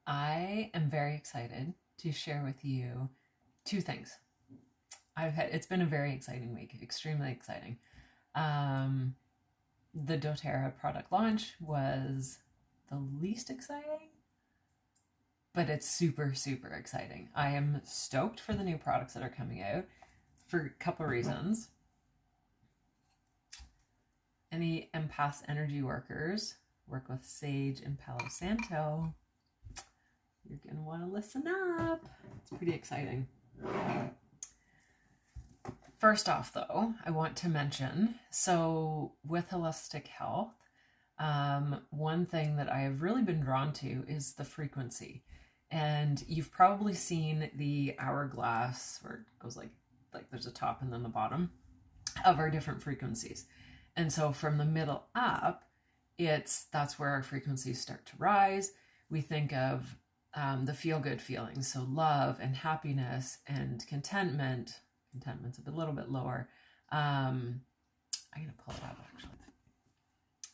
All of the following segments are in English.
I am very excited to share with you two things. It's been a very exciting week, extremely exciting. The doTERRA product launch was the least exciting, but it's super, super exciting. I am stoked for the new products that are coming out for a couple of reasons. Any empath energy workers work with Sage and Palo Santo, you're going to want to listen up. It's pretty exciting. First off, though, I want to mention, so with holistic health, one thing that I have really been drawn to is the frequency. And you've probably seen the hourglass where it goes like there's a top and then the bottom of our different frequencies. And so from the middle up, that's where our frequencies start to rise. We think of the feel-good feelings, so love and happiness and contentment. Contentment's a little bit lower. I'm going to pull it up, actually.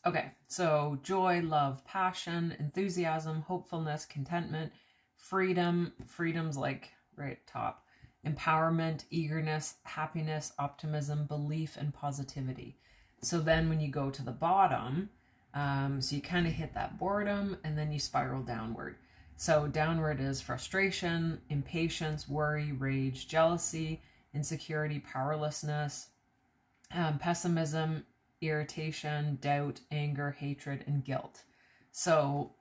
Okay, so joy, love, passion, enthusiasm, hopefulness, contentment, freedom. Freedom's like right at top. Empowerment, eagerness, happiness, optimism, belief, and positivity. So then when you go to the bottom, so you kind of hit that boredom and then you spiral downward. So downward is frustration, impatience, worry, rage, jealousy, insecurity, powerlessness, pessimism, irritation, doubt, anger, hatred, and guilt. So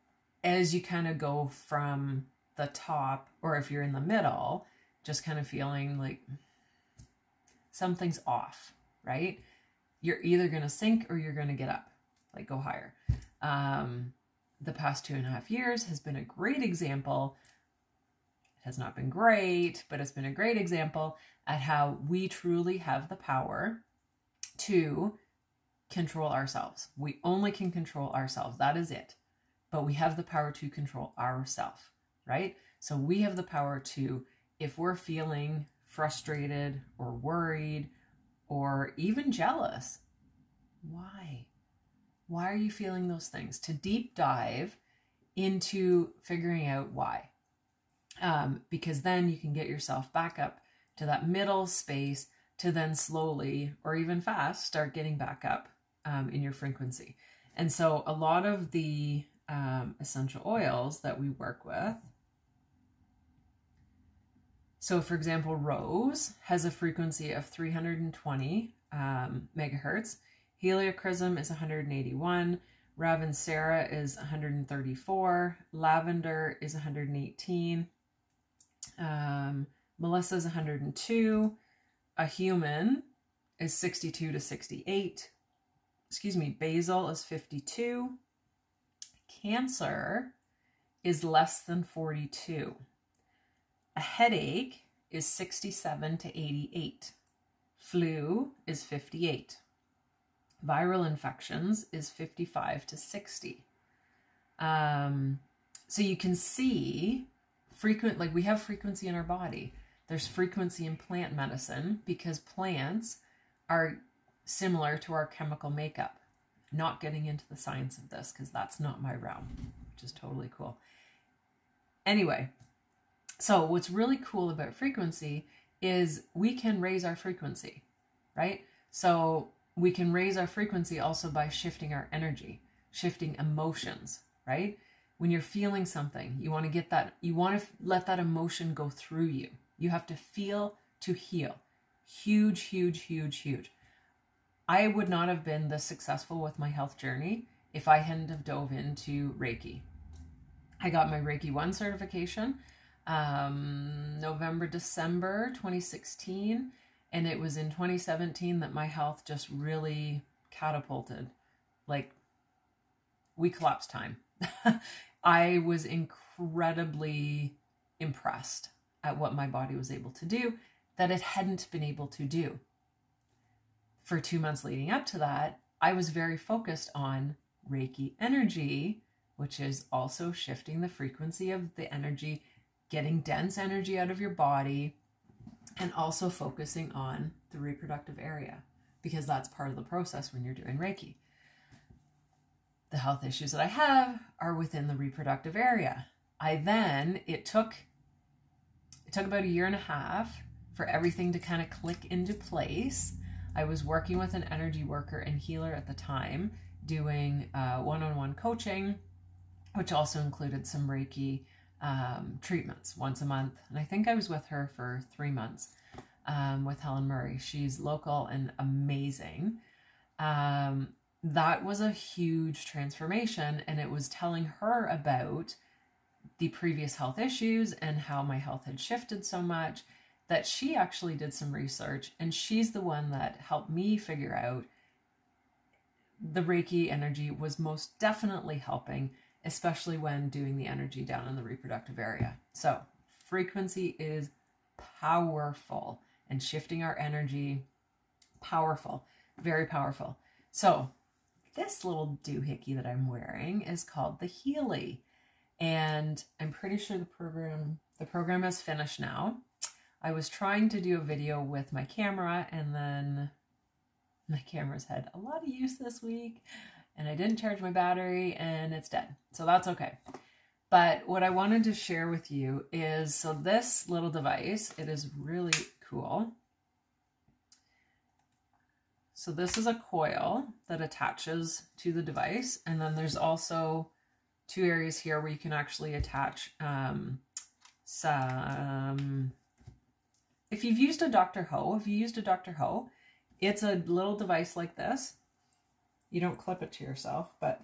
as you kind of go from the top, or if you're in the middle, just kind of feeling like something's off, right? You're either going to sink or you're going to get up, like go higher. The past 2.5 years has been a great example. It has not been great, but it's been a great example at how we truly have the power to control ourselves. We only can control ourselves. That is it. But we have the power to control ourselves, right? So we have the power to, if we're feeling frustrated or worried or even jealous, why? Why are you feeling those things? To deep dive into figuring out why. Because then you can get yourself back up to that middle space to then slowly or even fast start getting back up in your frequency. And so a lot of the essential oils that we work with, so for example, rose has a frequency of 320 megahertz. Heliochrysum is 181. Ravensara is 134. Lavender is 118. Melissa is 102. A human is 62 to 68. Excuse me, basil is 52. Cancer is less than 42. A headache is 67 to 88. Flu is 58. Viral infections is 55 to 60. So you can see we have frequency in our body. There's frequency in plant medicine because plants are similar to our chemical makeup. Not getting into the science of this because that's not my realm, which is totally cool. Anyway, so what's really cool about frequency is we can raise our frequency, right? So we can raise our frequency also by shifting our energy, shifting emotions, right? When you're feeling something, you want to get that, you want to let that emotion go through you. You have to feel to heal. Huge, huge, huge, huge. I would not have been this successful with my health journey if I hadn't have dove into Reiki. I got my Reiki 1 certification November, December 2016. And it was in 2017 that my health just really catapulted. Like, we collapsed time. I was incredibly impressed at what my body was able to do that it hadn't been able to do. For 2 months leading up to that, I was very focused on Reiki energy, which is also shifting the frequency of the energy, getting dense energy out of your body, and also focusing on the reproductive area, because that's part of the process when you're doing Reiki. The health issues that I have are within the reproductive area. It took about a year and a half for everything to kind of click into place. I was working with an energy worker and healer at the time, doing one-on-one coaching, which also included some Reiki treatments once a month. And I think I was with her for 3 months with Helen Murray. She's local and amazing. That was a huge transformation, and it was telling her about the previous health issues and how my health had shifted so much that she actually did some research, and she's the one that helped me figure out the Reiki energy was most definitely helping, especially when doing the energy down in the reproductive area. So frequency is powerful, and shifting our energy, powerful, very powerful. So this little doohickey that I'm wearing is called the Healy, and I'm pretty sure the program is finished now. I was trying to do a video with my camera, and then my camera's had a lot of use this week, and I didn't charge my battery, and it's dead. So that's okay. But what I wanted to share with you is, so this little device, it is really cool. So this is a coil that attaches to the device, and then there's also 2 areas here where you can actually attach some... If you've used a doTERRA, it's a little device like this. You don't clip it to yourself, but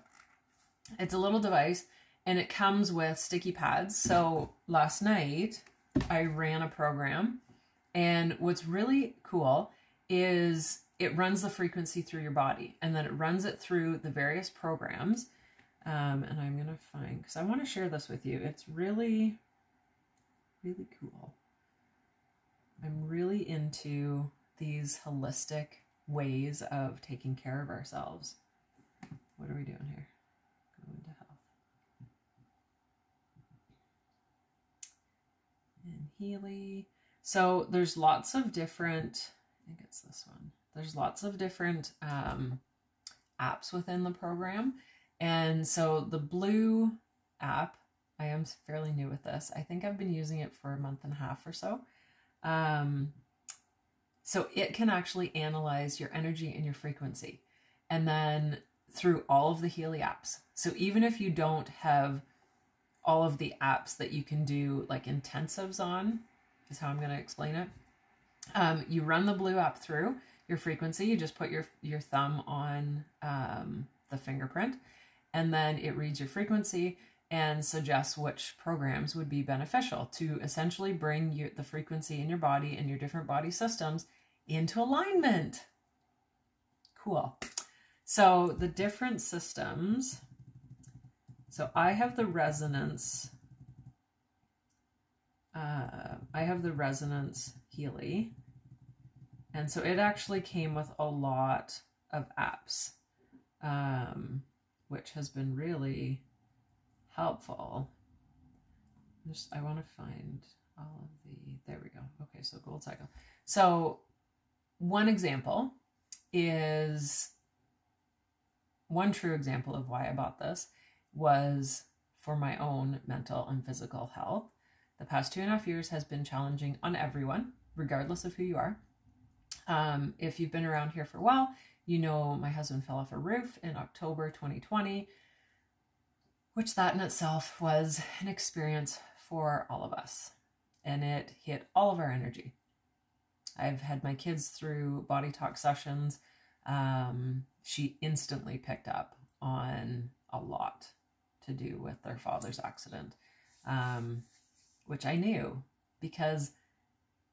it's a little device, and it comes with sticky pads. So last night I ran a program, and what's really cool is it runs the frequency through your body, and then it runs it through the various programs. And I'm going to find, because I want to share this with you. It's really, really cool. I'm really into these holistic ways of taking care of ourselves. What are we doing here? Go into health. And Healy. So there's lots of different, I think it's this one. There's lots of different apps within the program. And so the blue app, I am fairly new with this. I think I've been using it for a month and a half or so. So it can actually analyze your energy and your frequency, and then through all of the Healy apps. So even if you don't have all of the apps that you can do like intensives on, is how I'm going to explain it. You run the blue app through your frequency. You just put your thumb on the fingerprint, and then it reads your frequency and suggests which programs would be beneficial to essentially bring the frequency in your body and your different body systems into alignment. Cool. So the different systems, so I have the resonance, Healy, and so it actually came with a lot of apps, which has been really helpful. I want to find all of there we go. Okay, so Gold Cycle. So one example is, one true example of why I bought this was for my own mental and physical health. The past 2.5 years has been challenging on everyone, regardless of who you are. If you've been around here for a while, you know my husband fell off a roof in October 2020, which that in itself was an experience for all of us. And it hit all of our energy. I've had my kids through body talk sessions. She instantly picked up on a lot to do with their father's accident, which I knew, because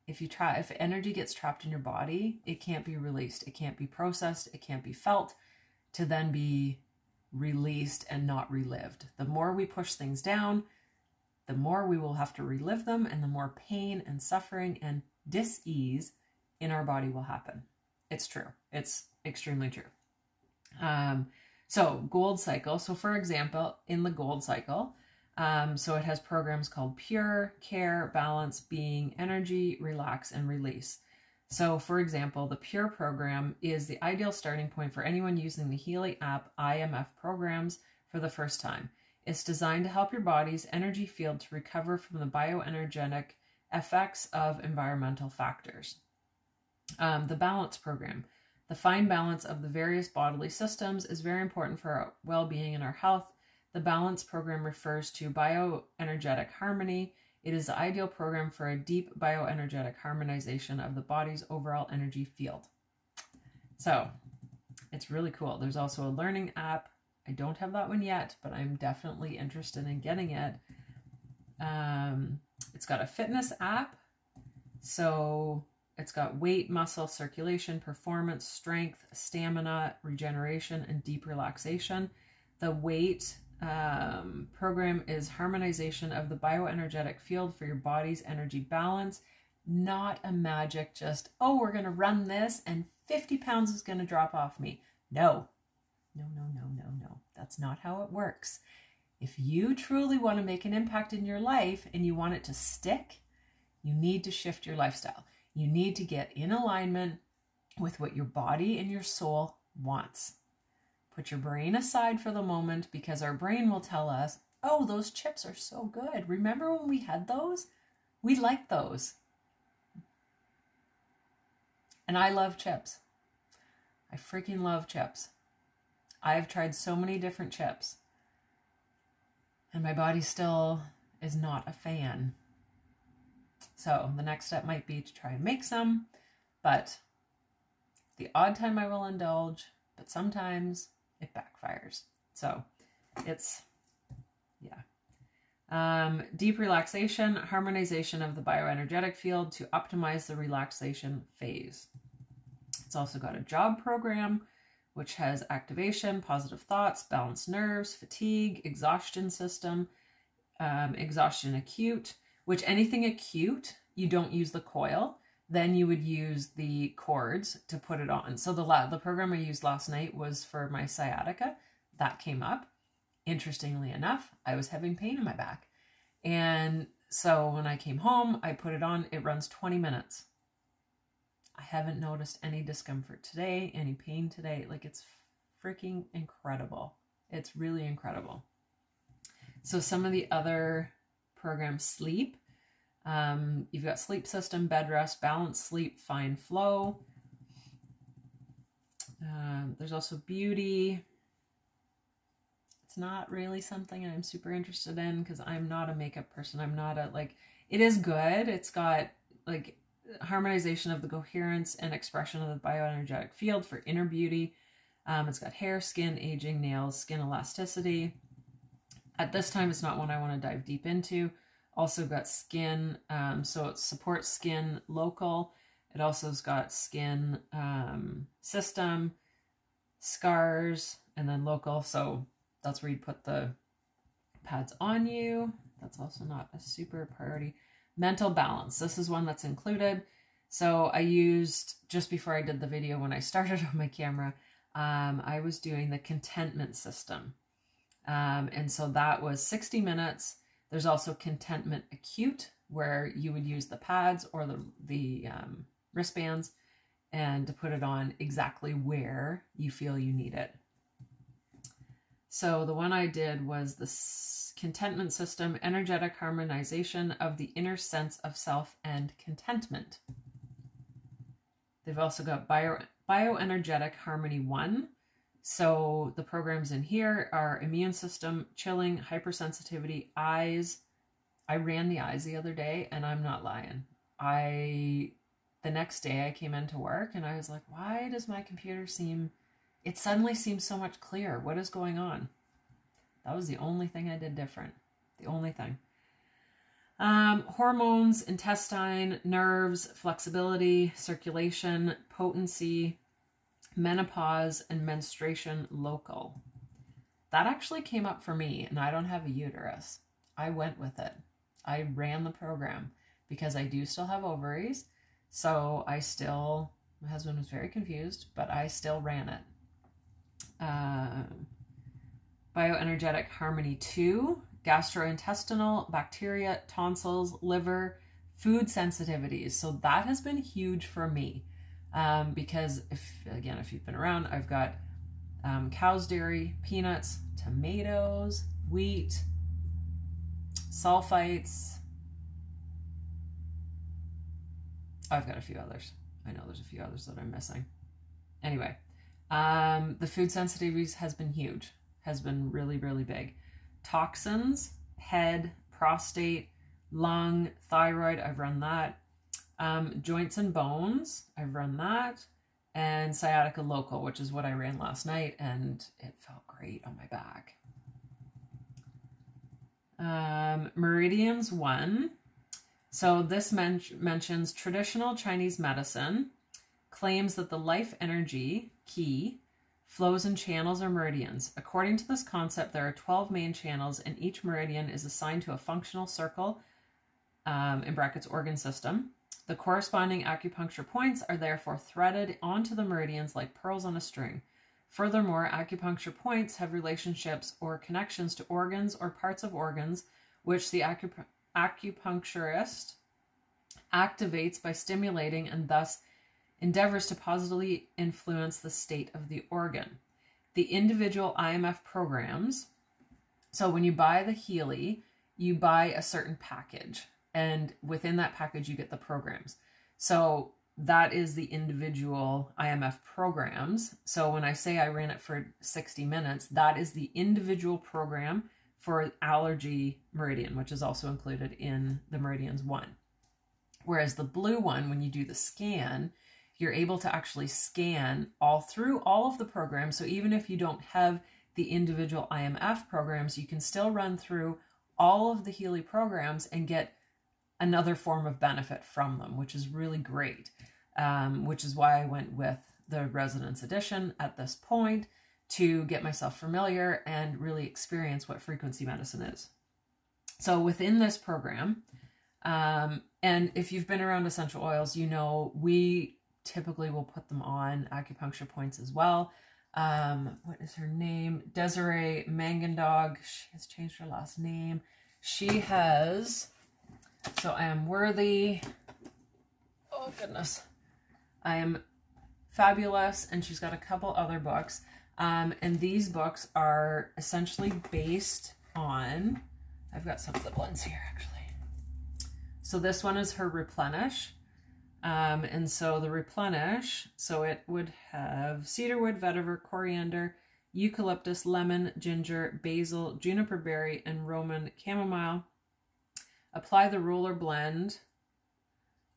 if energy gets trapped in your body, it can't be released. It can't be processed. It can't be felt to then be released and not relived. The more we push things down, the more we will have to relive them, and the more pain and suffering and dis-ease in our body will happen. It's true. It's extremely true. So Gold Cycle. So for example, in the Gold Cycle, so it has programs called Pure, Care, Balance, Being, Energy, Relax, and Release. So for example, the Pure program is the ideal starting point for anyone using the Healy app IMF programs for the first time. It's designed to help your body's energy field to recover from the bioenergetic effects of environmental factors. The balance program. The fine balance of the various bodily systems is very important for our well-being and our health. The balance program refers to bioenergetic harmony. It is the ideal program for a deep bioenergetic harmonization of the body's overall energy field. So it's really cool. There's also a learning app. I don't have that one yet, but I'm definitely interested in getting it. It's got a fitness app. So it's got weight, muscle, circulation, performance, strength, stamina, regeneration, and deep relaxation. The weight program is harmonization of the bioenergetic field for your body's energy balance. Not a magic, just, oh, we're going to run this and 50 pounds is going to drop off me. No. That's not how it works. If you truly want to make an impact in your life and you want it to stick, you need to shift your lifestyle. You need to get in alignment with what your body and your soul wants. Put your brain aside for the moment, because our brain will tell us, oh, those chips are so good. Remember when we had those? We liked those. And I love chips. I freaking love chips. I've tried so many different chips, and my body still is not a fan. So the next step might be to try and make some, but the odd time I will indulge, but sometimes it backfires. So it's, yeah. Deep relaxation, harmonization of the bioenergetic field to optimize the relaxation phase. It's also got a job program, which has activation, positive thoughts, balanced nerves, fatigue, exhaustion system, exhaustion acute, which anything acute, you don't use the coil. Then you would use the cords to put it on. So the program I used last night was for my sciatica. That came up. Interestingly enough, I was having pain in my back. And so when I came home, I put it on. It runs 20 minutes. I haven't noticed any discomfort today, any pain today. Like, it's freaking incredible. It's really incredible. So some of the other programs, sleep. You've got sleep system, bed rest, balanced sleep, fine flow. There's also beauty. It's not really something I'm super interested in because I'm not a makeup person. I'm not a, like, it is good. It's got like harmonization of the coherence and expression of the bioenergetic field for inner beauty. It's got hair, skin, aging, nails, skin elasticity. At this time, it's not one I want to dive deep into. Also got skin, so it supports skin local. It also has got skin system, scars, and then local. So that's where you put the pads on you. That's also not a super priority. Mental balance. This is one that's included. So I used, just before I did the video, when I started on my camera, I was doing the contentment system. And so that was 60 minutes. There's also contentment acute, where you would use the pads or the wristbands and to put it on exactly where you feel you need it. So the one I did was the contentment system, energetic harmonization of the inner sense of self and contentment. They've also got bioenergetic harmony 1. So the programs in here are immune system, chilling, hypersensitivity, eyes. I ran the eyes the other day, and I'm not lying. The next day I came into work and I was like, why does my computer it suddenly seems so much clearer. What is going on? That was the only thing I did different. The only thing. Hormones, intestine, nerves, flexibility, circulation, potency, menopause, and menstruation local. That actually came up for me, and I don't have a uterus. I went with it. I ran the program because I do still have ovaries. So my husband was very confused, but I still ran it. Bioenergetic harmony 2, gastrointestinal, bacteria, tonsils, liver, food sensitivities. So that has been huge for me. Because if you've been around, I've got cow's dairy, peanuts, tomatoes, wheat, sulfites. I've got a few others. I know there's a few others that I'm missing. Anyway, the food sensitivities has been huge, has been really, really big. Toxins, head, prostate, lung, thyroid, I've run that. Joints and bones, I've run that. And sciatica local, which is what I ran last night, and it felt great on my back. Meridians 1. So this mentions traditional Chinese medicine claims that the life energy, qi, flows in channels or meridians. According to this concept, there are 12 main channels, and each meridian is assigned to a functional circle, in brackets, organ system. The corresponding acupuncture points are therefore threaded onto the meridians like pearls on a string. Furthermore, acupuncture points have relationships or connections to organs or parts of organs, which the acupuncturist activates by stimulating and thus endeavors to positively influence the state of the organ. The individual IMF programs, so when you buy the Healy, you buy a certain package, and within that package you get the programs. So that is the individual IMF programs. So when I say I ran it for 60 minutes, that is the individual program for allergy meridian, which is also included in the Meridians 1. Whereas the blue one, when you do the scan, you're able to actually scan through all of the programs. So even if you don't have the individual IMF programs, you can still run through all of the Healy programs and get another form of benefit from them, which is really great. Which is why I went with the Residence Edition at this point, to get myself familiar and really experience what frequency medicine is. So within this program, and if you've been around essential oils, you know we typically will put them on acupuncture points as well. What is her name? Desiree Mangandog. She has changed her last name. She has, so I Am Worthy. Oh goodness. I Am Fabulous, and she's got a couple other books. And these books are essentially based on, I've got some of the blends here actually. So this one is her Replenish. And so the Replenish, so it would have cedarwood, vetiver, coriander, eucalyptus, lemon, ginger, basil, juniper berry, and Roman chamomile. Apply the roller blend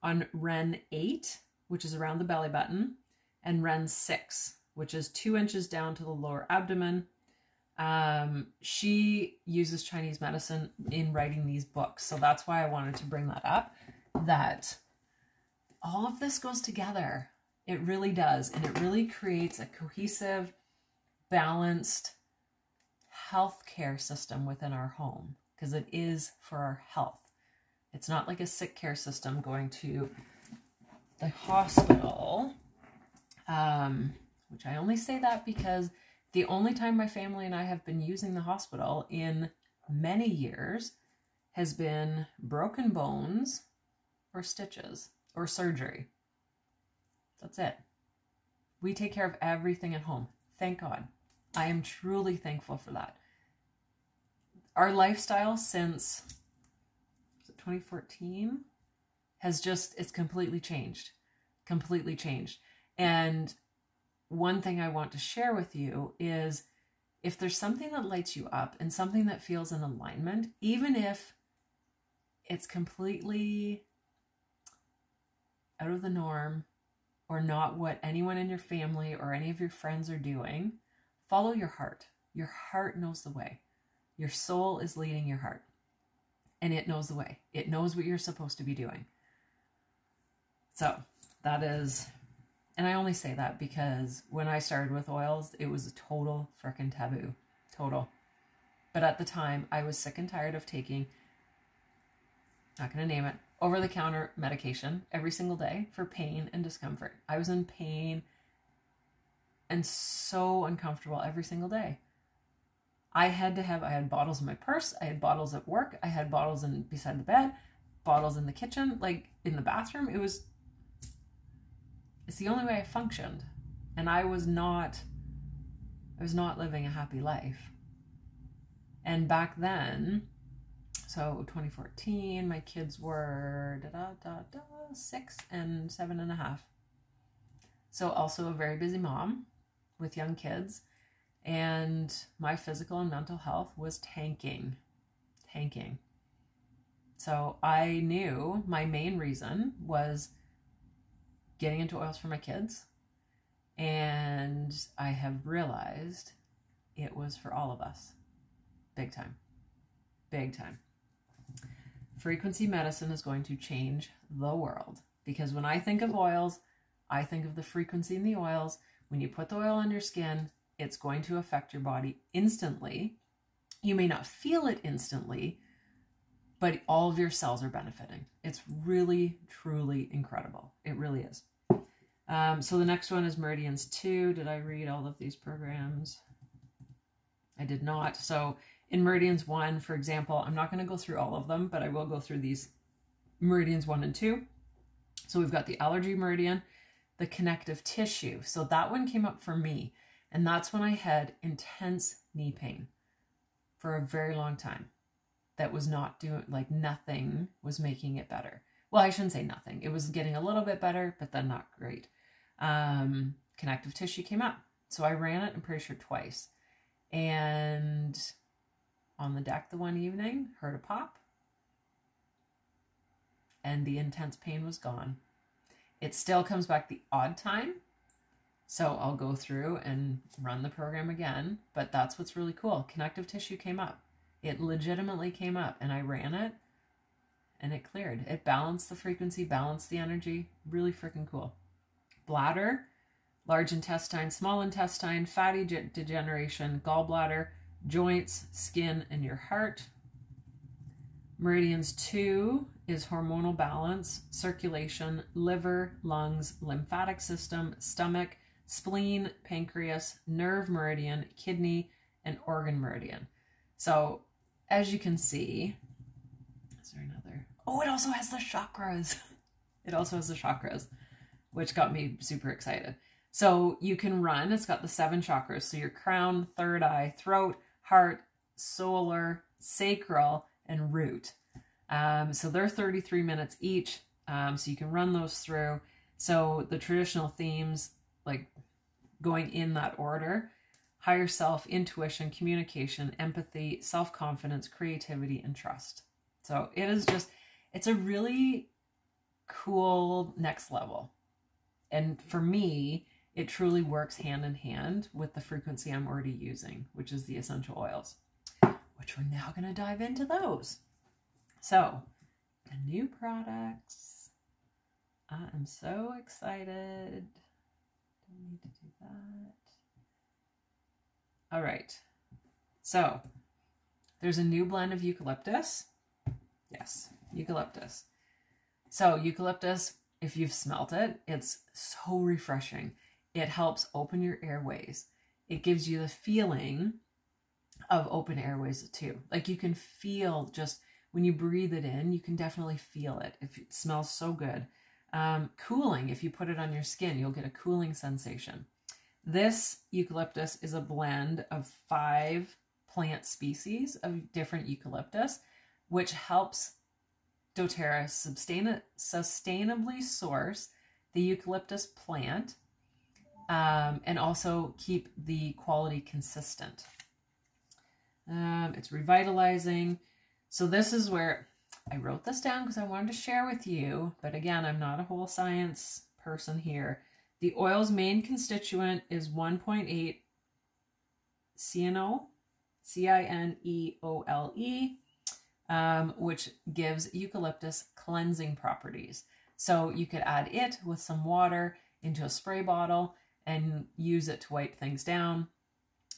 on Ren 8, which is around the belly button, and Ren 6, which is 2 inches down to the lower abdomen. She uses Chinese medicine in writing these books. So that's why I wanted to bring that up, that all of this goes together. It really does. And it really creates a cohesive, balanced healthcare system within our home, because it is for our health. It's not like a sick care system going to the hospital, which I only say that because the only time my family and I have been using the hospital in many years has been broken bones or stitches or surgery. That's it. We take care of everything at home. Thank God. I am truly thankful for that. Our lifestyle since 2014 has just, it's completely changed. Completely changed. And one thing I want to share with you is, if there's something that lights you up and something that feels in alignment, even if it's completely out of the norm or not what anyone in your family or any of your friends are doing, follow your heart. Your heart knows the way. Your soul is leading your heart, and it knows the way. It knows what you're supposed to be doing. So that is, and I only say that because when I started with oils, it was a total freaking taboo. Total. But at the time, I was sick and tired of taking, not going to name it, over-the-counter medication every single day for pain and discomfort. I was in pain and so uncomfortable every single day. I had bottles in my purse, I had bottles at work, I had bottles beside the bed, bottles in the kitchen, like in the bathroom. It's the only way I functioned. And I was not living a happy life. And back then, so 2014, my kids were 6 and 7.5. So also a very busy mom with young kids. And my physical and mental health was tanking. So I knew my main reason was getting into oils for my kids. And I have realized it was for all of us. Big time. Big time. Frequency medicine is going to change the world. Because when I think of oils, I think of the frequency in the oils. When you put the oil on your skin, it's going to affect your body instantly. You may not feel it instantly, but all of your cells are benefiting. It's really, truly incredible. It really is. So the next one is Meridians 2. Did I read all of these programs? I did not. So in Meridians 1, for example, I'm not going to go through all of them, but I will go through these Meridians 1 and 2. So we've got the allergy meridian, the connective tissue. So that one came up for me. And that's when I had intense knee pain for a very long time. That was not doing, like nothing was making it better. Well, I shouldn't say nothing. It was getting a little bit better, but then not great. Connective tissue came up. So I ran it, I'm pretty sure twice. And on the deck the one evening, heard a pop. And the intense pain was gone. It still comes back the odd time. So I'll go through and run the program again. But that's what's really cool. Connective tissue came up. It legitimately came up, and I ran it and it cleared. It balanced the frequency, balanced the energy. Really freaking cool. Bladder, large intestine, small intestine, fatty degeneration, gallbladder, joints, skin, and your heart. Meridians 2 is hormonal balance, circulation, liver, lungs, lymphatic system, stomach, spleen, pancreas, nerve meridian, kidney, and organ meridian. So as you can see, is there another? Oh, it also has the chakras. It also has the chakras, which got me super excited. So you can run, it's got the 7 chakras. So your crown, third eye, throat, heart, solar, sacral, and root. So they're 33 minutes each. So you can run those through. So the traditional themes, like going in that order: higher self, intuition, communication, empathy, self-confidence, creativity, and trust. So it is just, it's a really cool next level. And for me, it truly works hand in hand with the frequency I'm already using, which is the essential oils, which we're now going to dive into those. So the new products, I am so excited. Don't need to do that. All right, so there's a new blend of eucalyptus. Yes, eucalyptus. So eucalyptus, if you've smelt it, it's so refreshing. It helps open your airways. It gives you the feeling of open airways too. Like you can feel, just when you breathe it in, you can definitely feel it. It smells so good. Cooling, if you put it on your skin, you'll get a cooling sensation. This eucalyptus is a blend of 5 plant species of different eucalyptus, which helps doTERRA sustainably source the eucalyptus plant and also keep the quality consistent. It's revitalizing. So this is where I wrote this down because I wanted to share with you, but again, I'm not a whole science person here. The oil's main constituent is 1.8 CNO, CINEOLE, which gives eucalyptus cleansing properties. So you could add it with some water into a spray bottle and use it to wipe things down.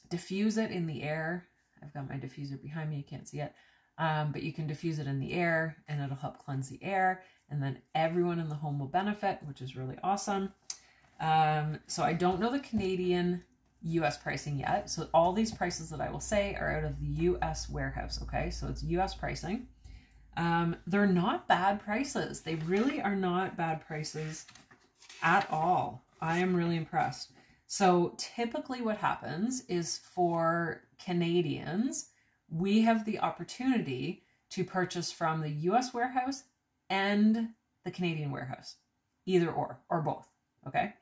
Diffuse it in the air. I've got my diffuser behind me, you can't see it. But you can diffuse it in the air and it'll help cleanse the air. And then everyone in the home will benefit, which is really awesome. So I don't know the Canadian US pricing yet. So all these prices that I will say are out of the US warehouse. Okay. So it's US pricing. They're not bad prices. They really are not bad prices at all. I am really impressed. So typically what happens is for Canadians, we have the opportunity to purchase from the US warehouse and the Canadian warehouse, either or both, okay?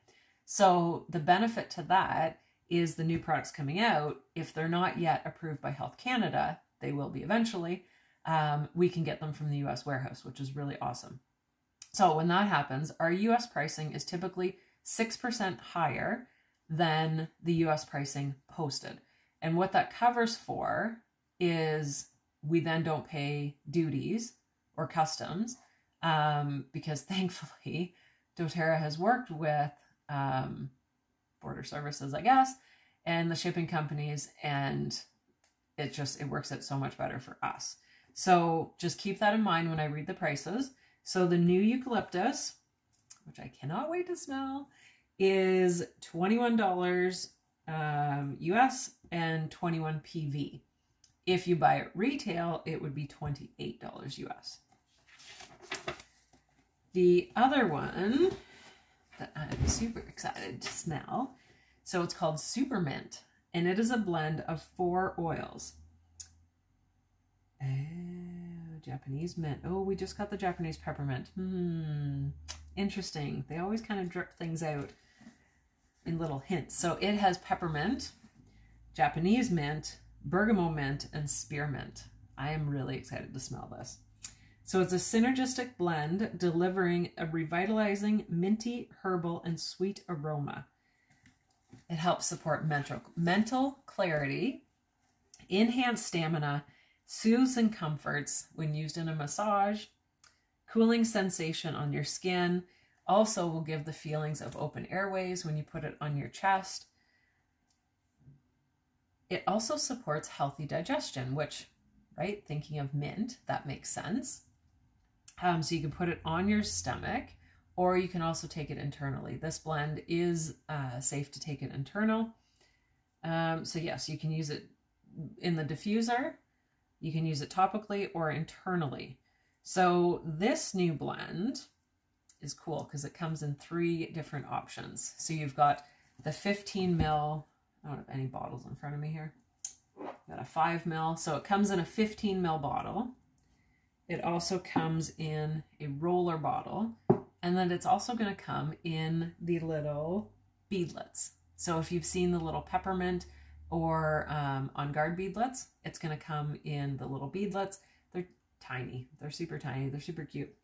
So the benefit to that is the new products coming out, if they're not yet approved by Health Canada, they will be eventually, we can get them from the US warehouse, which is really awesome. So when that happens, our US pricing is typically 6% higher than the US pricing posted. And what that covers for is we then don't pay duties or customs, because thankfully doTERRA has worked with border services, I guess, and the shipping companies, and it works out so much better for us. So just keep that in mind when I read the prices. So the new eucalyptus, which I cannot wait to smell, is $21 US and 21 PV. If you buy it retail, it would be $28 US. The other one that I'm super excited to smell, so it's called Super Mint, and it is a blend of 4 oils. Japanese mint. Oh, we just got the Japanese peppermint. Interesting. They always kind of drip things out in little hints. So it has peppermint, Japanese mint, bergamot mint, and spearmint. I am really excited to smell this. So it's a synergistic blend delivering a revitalizing, minty, herbal, and sweet aroma. It helps support mental clarity, enhance stamina, soothes and comforts when used in a massage, cooling sensation on your skin. Also will give the feelings of open airways when you put it on your chest. It also supports healthy digestion, which, right, thinking of mint, that makes sense. So you can put it on your stomach, or you can also take it internally. This blend is safe to take it internal. So yes, you can use it in the diffuser, you can use it topically or internally. So this new blend is cool because it comes in 3 different options. So you've got the 15 ml, I don't have any bottles in front of me here. Got a 5 ml, so it comes in a 15 ml bottle. It also comes in a roller bottle, and then it's also going to come in the little beadlets. So if you've seen the little peppermint or On Guard beadlets, it's going to come in the little beadlets. They're tiny. They're super tiny. They're super cute.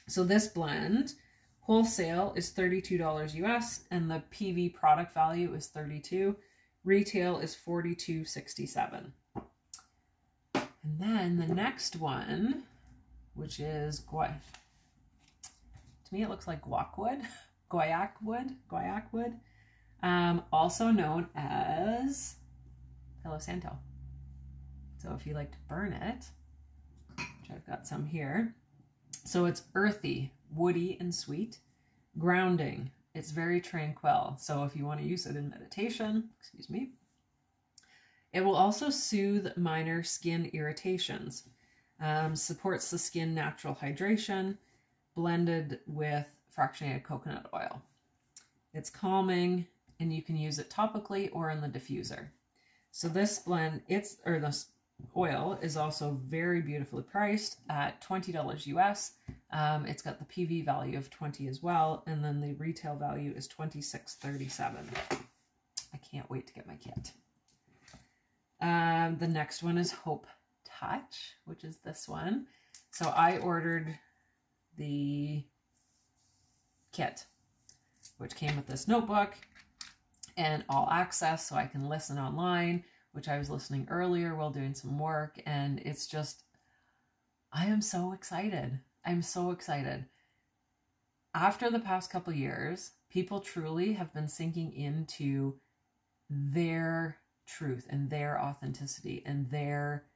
So this blend, wholesale is $32 US, and the PV product value is $32. Retail is $42.67. And then the next one, which is to me it looks like guaiac wood, also known as Palo Santo. So if you like to burn it, which I've got some here. So it's earthy, woody, and sweet. Grounding. It's very tranquil. So if you want to use it in meditation, excuse me. It will also soothe minor skin irritations. Supports the skin natural hydration, blended with fractionated coconut oil. It's calming, and you can use it topically or in the diffuser. So this blend, this oil is also very beautifully priced at $20 US. It's got the PV value of 20 as well, and then the retail value is $26.37. I can't wait to get my kit. The next one is Hope Touch, which is this one. So I ordered the kit, which came with this notebook and all access, so I can listen online, which I was listening earlier while doing some work, and it's just, I am so excited. I'm so excited. After the past couple years, people truly have been sinking into their truth and their authenticity and their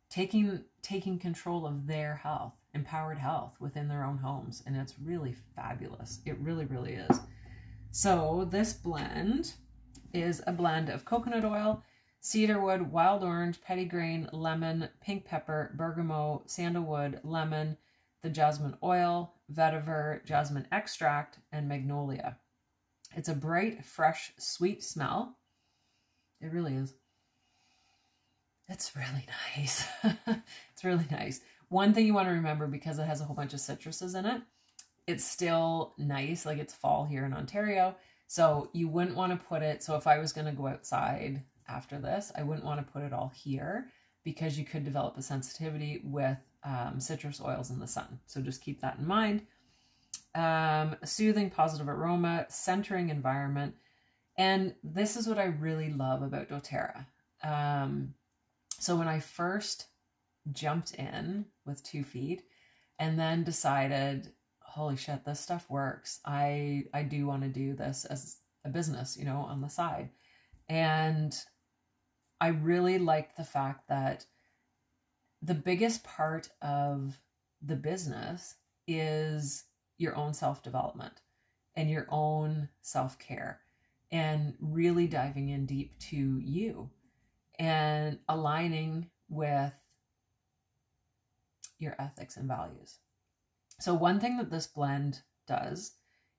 taking control of their health, empowered health within their own homes. And it's really fabulous. It really, really is. So this blend is a blend of coconut oil, cedarwood, wild orange, petitgrain, lemon, pink pepper, bergamot, sandalwood, lemon, the jasmine oil, vetiver, jasmine extract, and magnolia. It's a bright, fresh, sweet smell. It really is. It's really nice. It's really nice. One thing you want to remember, because it has a whole bunch of citruses in it, it's still nice. Like, it's fall here in Ontario. So you wouldn't want to put it, so if I was going to go outside after this, I wouldn't want to put it all here, because you could develop a sensitivity with citrus oils in the sun. So just keep that in mind. A soothing, positive aroma, centering environment. And this is what I really love about doTERRA. So when I first jumped in with 2 feet and then decided, holy shit, this stuff works. I do want to do this as a business, you know, on the side. And I really liked the fact that the biggest part of the business is your own self-development and your own self-care, and really diving in deep to you and aligning with your ethics and values. So one thing that this blend does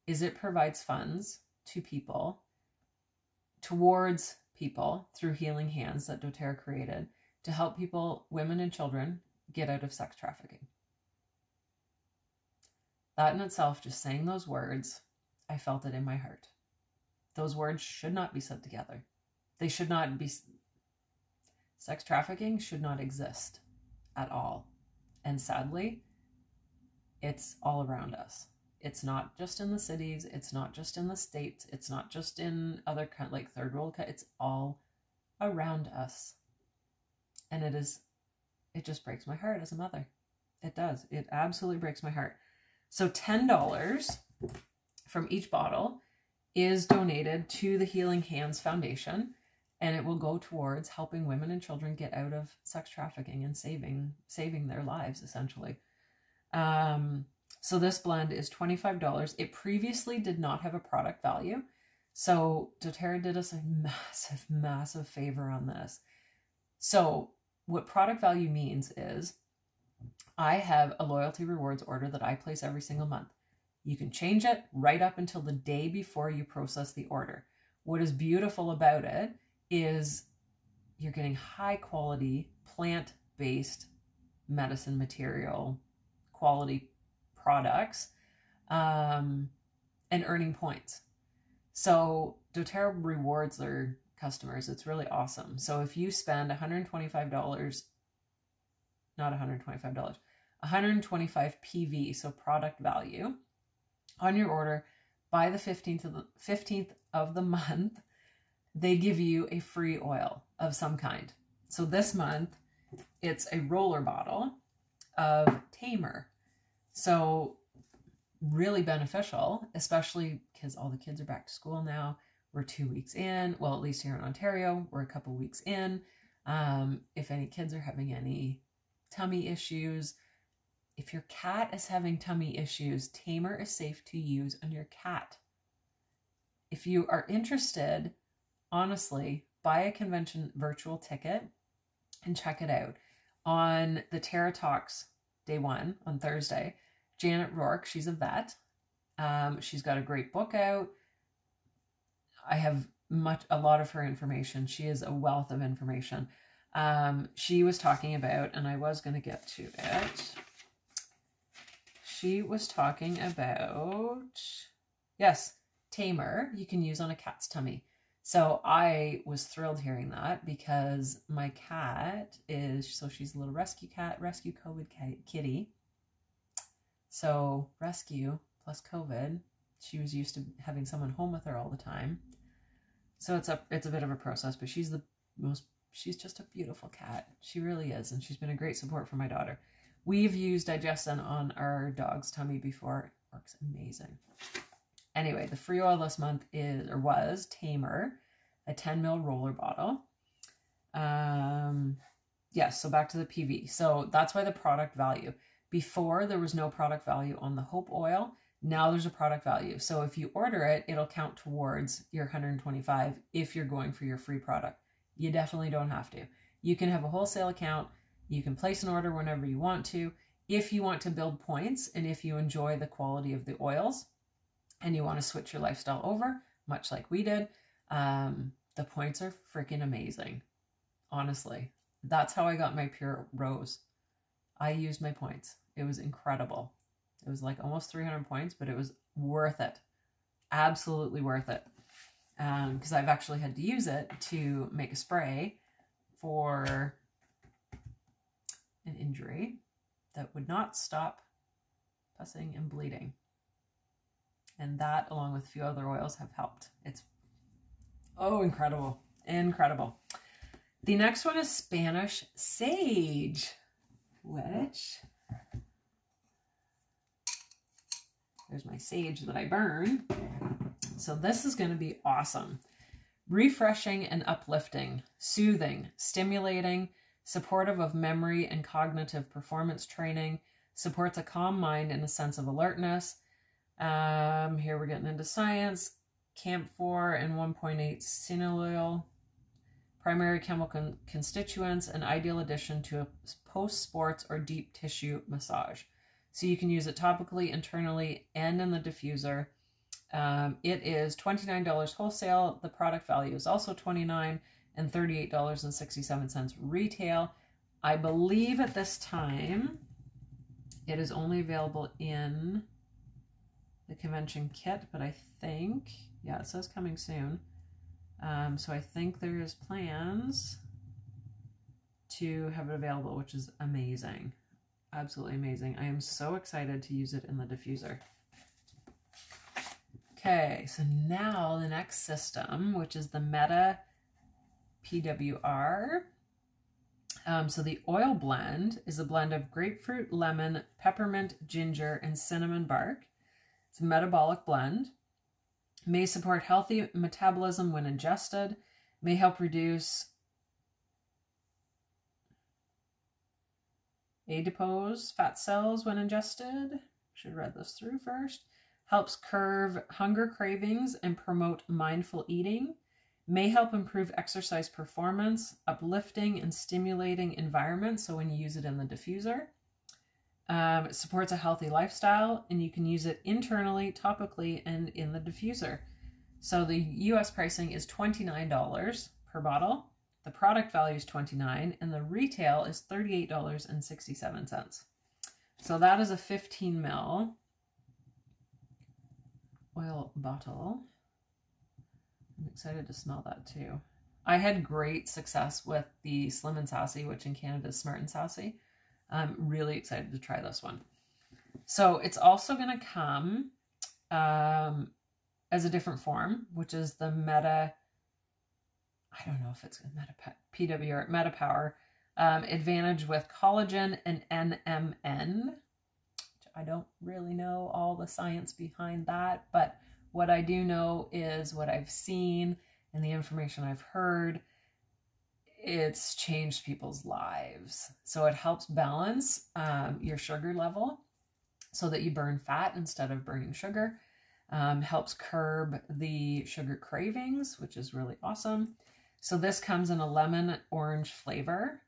is it provides funds to people, towards people, through healing hands that doTERRA created to help people, women and children, get out of sex trafficking. That in itself, just saying those words, I felt it in my heart. Those words should not be said together. They should not be. Sex trafficking should not exist at all. And sadly, it's all around us. It's not just in the cities. It's not just in the states. It's not just in other like third world. It's all around us. And it just breaks my heart as a mother. It does. It absolutely breaks my heart. So $10 from each bottle is donated to the Healing Hands Foundation, and it will go towards helping women and children get out of sex trafficking and saving their lives, essentially. So this blend is $25. It previously did not have a product value. So doTERRA did us a massive, massive favor on this. So what product value means is I have a loyalty rewards order that I place every single month. You can change it right up until the day before you process the order. What is beautiful about it is you're getting high quality plant-based medicine material, quality products, and earning points. So doTERRA rewards their customers. It's really awesome. So if you spend $125, not $125, 125 PV, so product value, on your order by the 15th of the month, they give you a free oil of some kind. So this month, it's a roller bottle of Tamer. So really beneficial, especially because all the kids are back to school now. We're 2 weeks in. Well, at least here in Ontario, we're a couple weeks in. If any kids are having any tummy issues, if your cat is having tummy issues, Tamer is safe to use on your cat. If you are interested, honestly, buy a convention virtual ticket and check it out. On the Terra Talks day 1 on Thursday, Janet Rourke, she's a vet. She's got a great book out. I have a lot of her information. She is a wealth of information. She was talking about, and I was going to get to it. She was talking about, yes, Tamer you can use on a cat's tummy. So I was thrilled hearing that, because my cat she's a little rescue COVID kitty. So rescue plus COVID, she was used to having someone home with her all the time. So it's a bit of a process, but she's just a beautiful cat. She really is. And she's been a great support for my daughter. We've used Digestin on our dog's tummy before. It works amazing. Anyway, the free oil this month was Tamer, a 10 ml roller bottle. Yes, so back to the PV. So that's why the product value. Before, there was no product value on the Hope oil. Now there's a product value. So if you order it, it'll count towards your 125 if you're going for your free product. You definitely don't have to. You can have a wholesale account. You can place an order whenever you want to. If you want to build points, and if you enjoy the quality of the oils and you want to switch your lifestyle over, much like we did, the points are freaking amazing. Honestly, That's how I got my Pure Rose. I used my points. It was incredible. It was like almost 300 points, but it was worth it. Absolutely worth it. Because I've actually had to use it to make a spray for an injury that would not stop pussing and bleeding. And that, along with a few other oils, have helped. It's, oh, incredible. Incredible. The next one is Spanish sage, which, there's my sage that I burn. So this is going to be awesome. Refreshing and uplifting, soothing, stimulating, supportive of memory and cognitive performance training, supports a calm mind and a sense of alertness. Here we're getting into science. Camphor and 1.8 cineoil, primary chemical constituents, an ideal addition to a post-sports or deep tissue massage. So you can use it topically, internally, and in the diffuser. It is $29 wholesale. The product value is also $29 and $38.67 retail. I believe at this time it is only available in the convention kit, but I think, yeah, it says coming soon. So I think there is plans to have it available, which is amazing. Absolutely amazing. I am so excited to use it in the diffuser. Okay, so now the next system, which is the Meta PWR. So the oil blend is a blend of grapefruit, lemon, peppermint, ginger, and cinnamon bark. It's a metabolic blend. May support healthy metabolism when ingested. May help reduce adipose fat cells when ingested. Should have read this through first. Helps curb hunger cravings and promote mindful eating. May help improve exercise performance, uplifting and stimulating environment. So when you use it in the diffuser. It supports a healthy lifestyle, and you can use it internally, topically, and in the diffuser. So the US pricing is $29 per bottle. The product value is $29, and the retail is $38.67. So that is a 15 ml oil bottle. I'm excited to smell that too. I had great success with the Slim and Sassy, which in Canada is Smart and Sassy. I'm really excited to try this one. So it's also going to come as a different form, which is the Meta, I don't know if it's Meta PWR, Meta Power Advantage with collagen and NMN. I don't really know all the science behind that, but what I do know is what I've seen and the information I've heard. It's changed people's lives. So it helps balance your sugar level so that you burn fat instead of burning sugar. Helps curb the sugar cravings, which is really awesome. So this comes in a lemon orange flavor.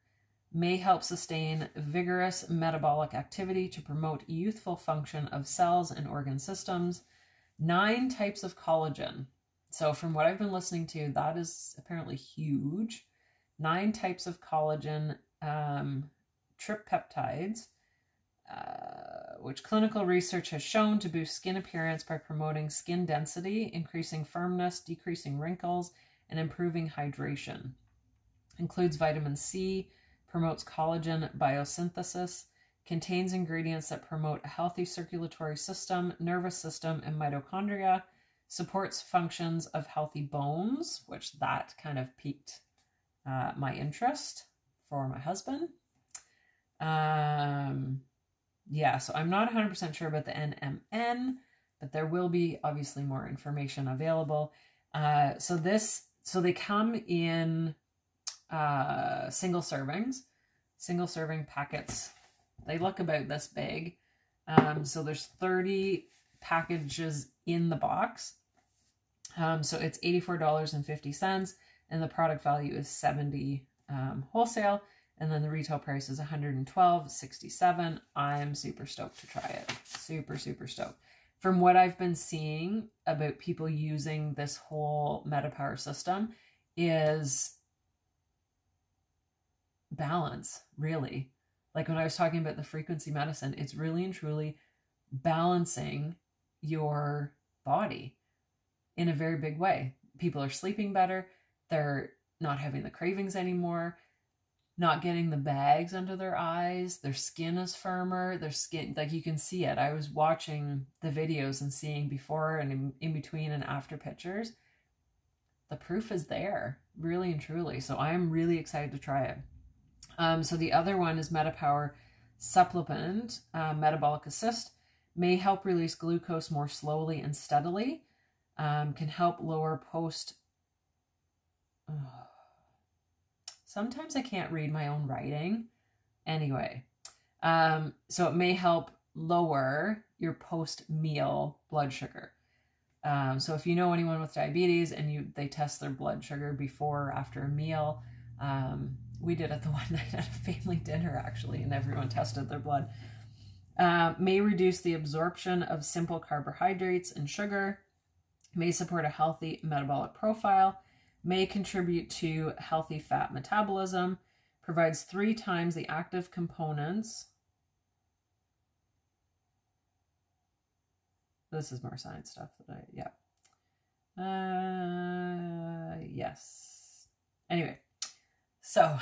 May help sustain vigorous metabolic activity to promote youthful function of cells and organ systems. 9 types of collagen. So from what I've been listening to, that is apparently huge. 9 types of collagen, tripeptides, which clinical research has shown to boost skin appearance by promoting skin density, increasing firmness, decreasing wrinkles, and improving hydration. Includes vitamin C, promotes collagen biosynthesis, contains ingredients that promote a healthy circulatory system, nervous system, and mitochondria, supports functions of healthy bones, which that kind of piqued my interest for my husband. Yeah, so I'm not 100% sure about the NMN, but there will be obviously more information available. So they come in single serving packets. They look about this big. So there's 30 packages in the box. So it's $84.50. And the product value is $70 wholesale, and then the retail price is $112.67. I'm super stoked to try it. Super, super stoked. From what I've been seeing about people using this whole MetaPower system is balance, really. Like when I was talking about the frequency medicine, it's really and truly balancing your body in a very big way. People are sleeping better. They're not having the cravings anymore, not getting the bags under their eyes. Their skin is firmer. Their skin, like you can see it. I was watching the videos and seeing before and in between and after pictures. The proof is there, really and truly. So I'm really excited to try it. So the other one is MetaPower Supplement, Metabolic Assist. May help release glucose more slowly and steadily. Can help lower sometimes I can't read my own writing. Anyway, so it may help lower your post-meal blood sugar. So if you know anyone with diabetes and they test their blood sugar before or after a meal, we did it the one night at a family dinner actually, and everyone tested their blood. May reduce the absorption of simple carbohydrates and sugar, may support a healthy metabolic profile, may contribute to healthy fat metabolism, provides 3 times the active components. This is more science stuff that yes. Anyway, so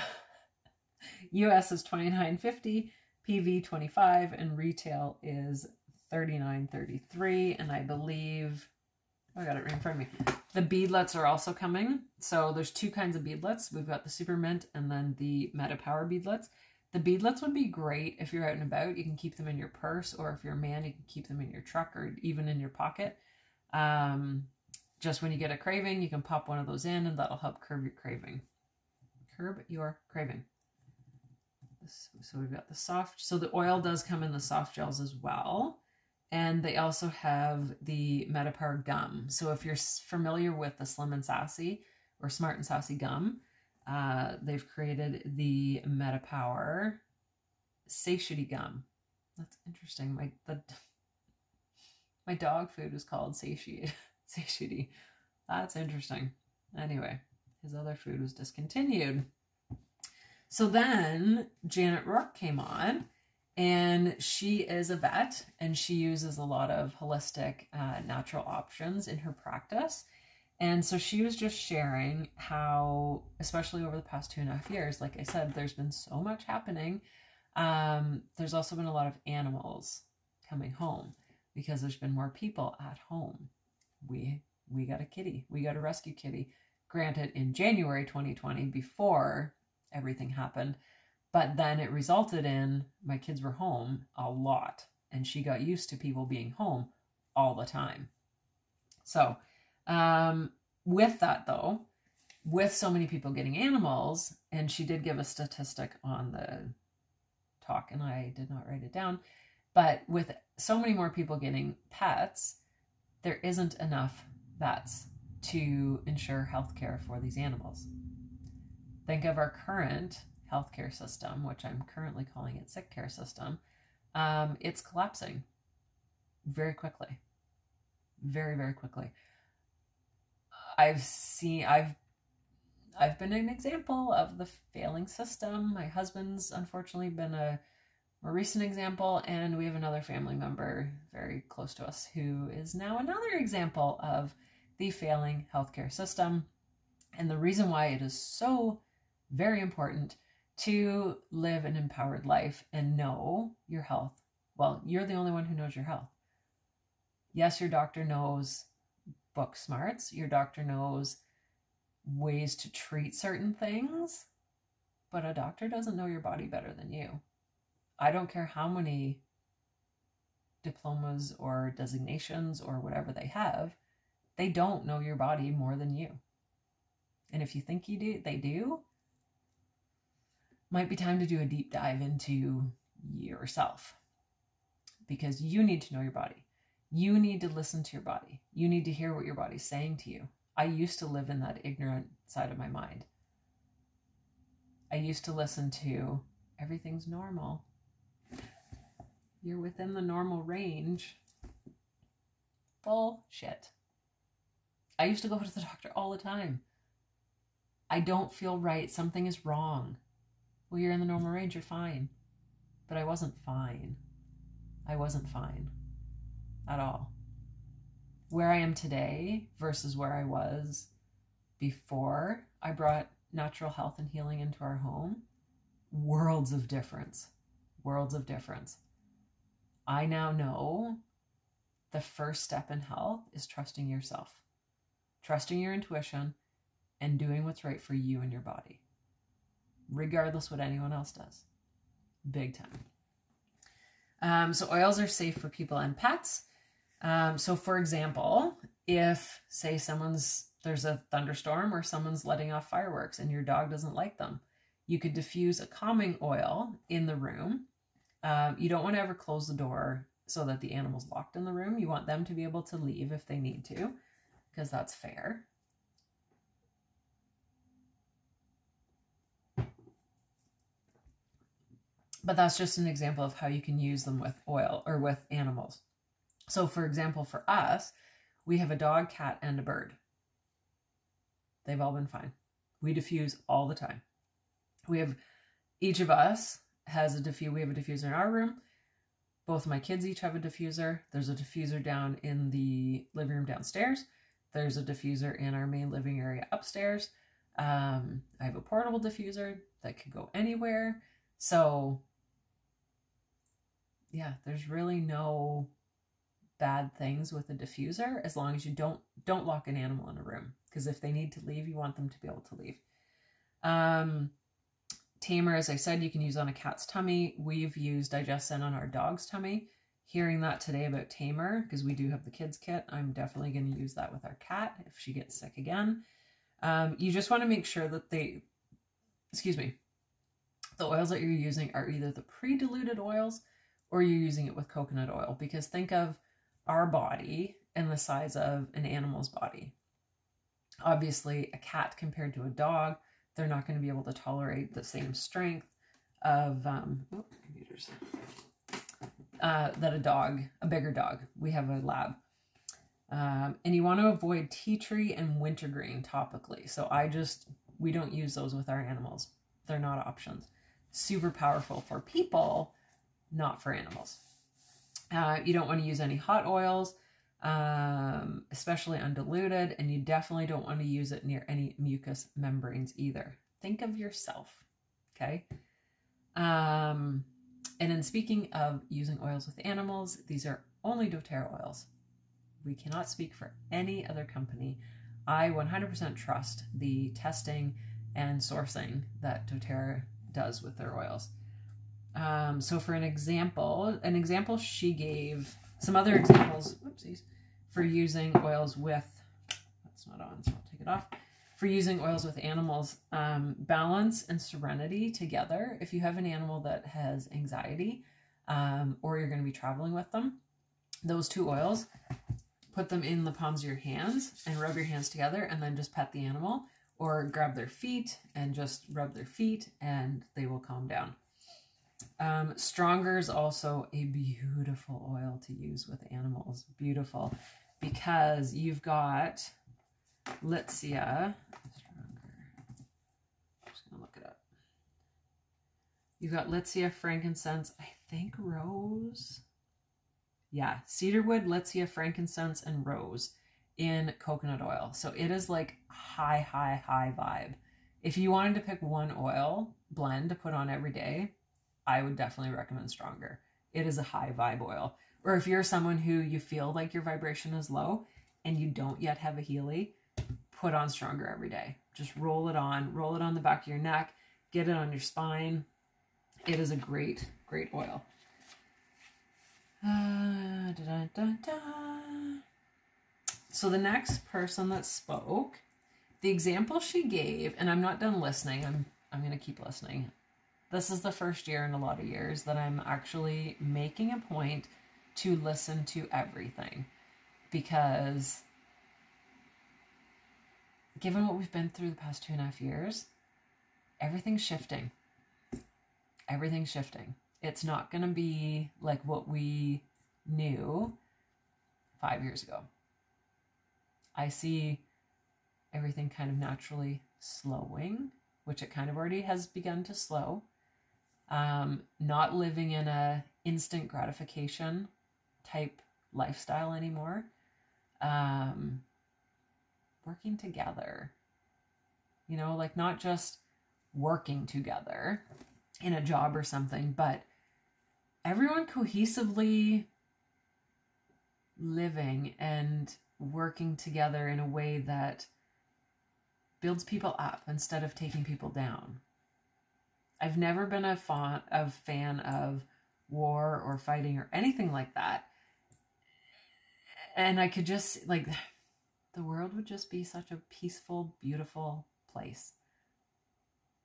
US is $29.50, PV $25, and retail is $39.33. And I believe, I got it right in front of me. The beadlets are also coming. So there's 2 kinds of beadlets. We've got the Super Mint and then the MetaPower beadlets. The beadlets would be great if you're out and about. You can keep them in your purse, or if you're a man, you can keep them in your truck or even in your pocket. Just when you get a craving, you can pop one of those in and that'll help curb your craving. Curb your craving. So we've got the soft, so the oil does come in the soft gels as well. And they also have the MetaPower gum. So if you're familiar with the Slim and Sassy or Smart and Sassy gum, they've created the MetaPower satiety gum. That's interesting. My dog food is called satiety. That's interesting. Anyway, his other food was discontinued. So then Janet Rourke came on, and she is a vet, and she uses a lot of holistic natural options in her practice. And so she was just sharing how, especially over the past 2.5 years, like I said, there's been so much happening. There's also been a lot of animals coming home because there's been more people at home. We got a kitty. We got a rescue kitty. Granted, in January 2020, before everything happened, but then it resulted in my kids were home a lot, and she got used to people being home all the time. So with that though, with so many people getting animals, and she did give a statistic on the talk, and I did not write it down, but with so many more people getting pets, there isn't enough vets to ensure healthcare for these animals. Think of our current healthcare system, which I'm currently calling it sick care system. It's collapsing very quickly, very, very quickly. I've been an example of the failing system. My husband's unfortunately been a more recent example, and we have another family member very close to us who is now another example of the failing healthcare system. And the reason why it is so very important to live an empowered life and know your health. Well, you're the only one who knows your health. Yes, your doctor knows book smarts. Your doctor knows ways to treat certain things, but a doctor doesn't know your body better than you. I don't care how many diplomas or designations or whatever they have, they don't know your body more than you. And if you think they do, might be time to do a deep dive into yourself, because you need to know your body. You need to listen to your body. You need to hear what your body's saying to you. I used to live in that ignorant side of my mind. I used to listen to everything's normal. You're within the normal range. Bullshit. I used to go to the doctor all the time. I don't feel right. Something is wrong. Well, you're in the normal range, you're fine. But I wasn't fine. I wasn't fine at all. Where I am today versus where I was before I brought natural health and healing into our home, worlds of difference. Worlds of difference. I now know the first step in health is trusting yourself, trusting your intuition, and doing what's right for you and your body, regardless what anyone else does. Big time. So oils are safe for people and pets. So for example, if say there's a thunderstorm or someone's letting off fireworks and your dog doesn't like them, you could diffuse a calming oil in the room. You don't want to ever close the door so that the animal's locked in the room. You want them to be able to leave if they need to, because that's fair. But that's just an example of how you can use them with oil or with animals. So for example, for us, we have a dog, cat, and a bird. They've all been fine. We diffuse all the time. Each of us has we have a diffuser in our room. Both of my kids each have a diffuser. There's a diffuser down in the living room downstairs. There's a diffuser in our main living area upstairs. I have a portable diffuser that could go anywhere. So yeah, there's really no bad things with a diffuser as long as you don't lock an animal in a room, because if they need to leave, you want them to be able to leave. Tamer, as I said, you can use on a cat's tummy. We've used Digestin on our dog's tummy. Hearing that today about Tamer, because we do have the kids kit, I'm definitely going to use that with our cat if she gets sick again. You just want to make sure that the oils that you're using are either the pre-diluted oils or you're using it with coconut oil, because think of our body and the size of an animal's body. Obviously, a cat compared to a dog, they're not going to be able to tolerate the same strength of that a bigger dog. We have a lab. And you want to avoid tea tree and wintergreen topically. So we don't use those with our animals. They're not options. Super powerful for people, not for animals. You don't want to use any hot oils, especially undiluted, and you definitely don't want to use it near any mucous membranes either. Think of yourself, okay? And in speaking of using oils with animals, these are only doTERRA oils. We cannot speak for any other company. I 100% trust the testing and sourcing that doTERRA does with their oils. So for an example she gave, some other examples, whoopsies, for using oils with, that's not on, so I'll take it off. For using oils with animals, balance and serenity together. If you have an animal that has anxiety, or you're going to be traveling with them, those two oils, put them in the palms of your hands and rub your hands together, and then just pet the animal or grab their feet and just rub their feet, and they will calm down. Stronger is also a beautiful oil to use with animals. Beautiful, because you've got Litsia. I'm just gonna look it up. You've got Litsia, frankincense, I think rose. Yeah, cedarwood, Litsia, frankincense, and rose in coconut oil. So it is like high vibe. If you wanted to pick one oil blend to put on every day, I would definitely recommend Stronger. It is a high vibe oil. Or if you're someone who you feel like your vibration is low and you don't yet have a Healy, put on Stronger every day. Just roll it on the back of your neck, get it on your spine. It is a great, great oil. So the next person that spoke, the example she gave, and I'm not done listening, I'm going to keep listening. This is the first year in a lot of years that I'm actually making a point to listen to everything, because given what we've been through the past 2.5 years, everything's shifting. Everything's shifting. It's not going to be like what we knew 5 years ago. I see everything kind of naturally slowing, which it kind of already has begun to slow. not living in a instant gratification type lifestyle anymore. Working together, you know, like not just working together in a job or something, but everyone cohesively living and working together in a way that builds people up instead of taking people down. I've never been a fan of war or fighting or anything like that. And I could just, like, the world would just be such a peaceful, beautiful place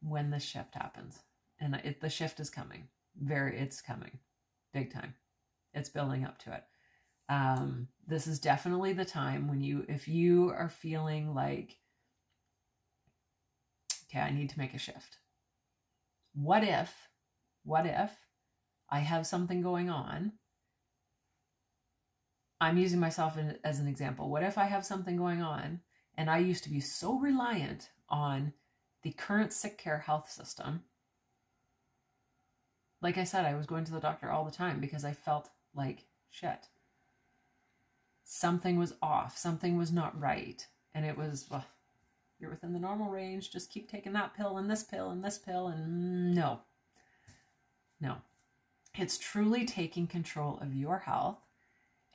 when the shift happens. And the shift is coming. It's coming. Big time. It's building up to it. This is definitely the time when if you are feeling like, okay, I need to make a shift. What if I have something going on? I'm using myself as an example. What if I have something going on and I used to be so reliant on the current sick care health system? Like I said, I was going to the doctor all the time because I felt like shit. Something was off. Something was not right. And it was, well, you're within the normal range. Just keep taking that pill and this pill and this pill. And no. It's truly taking control of your health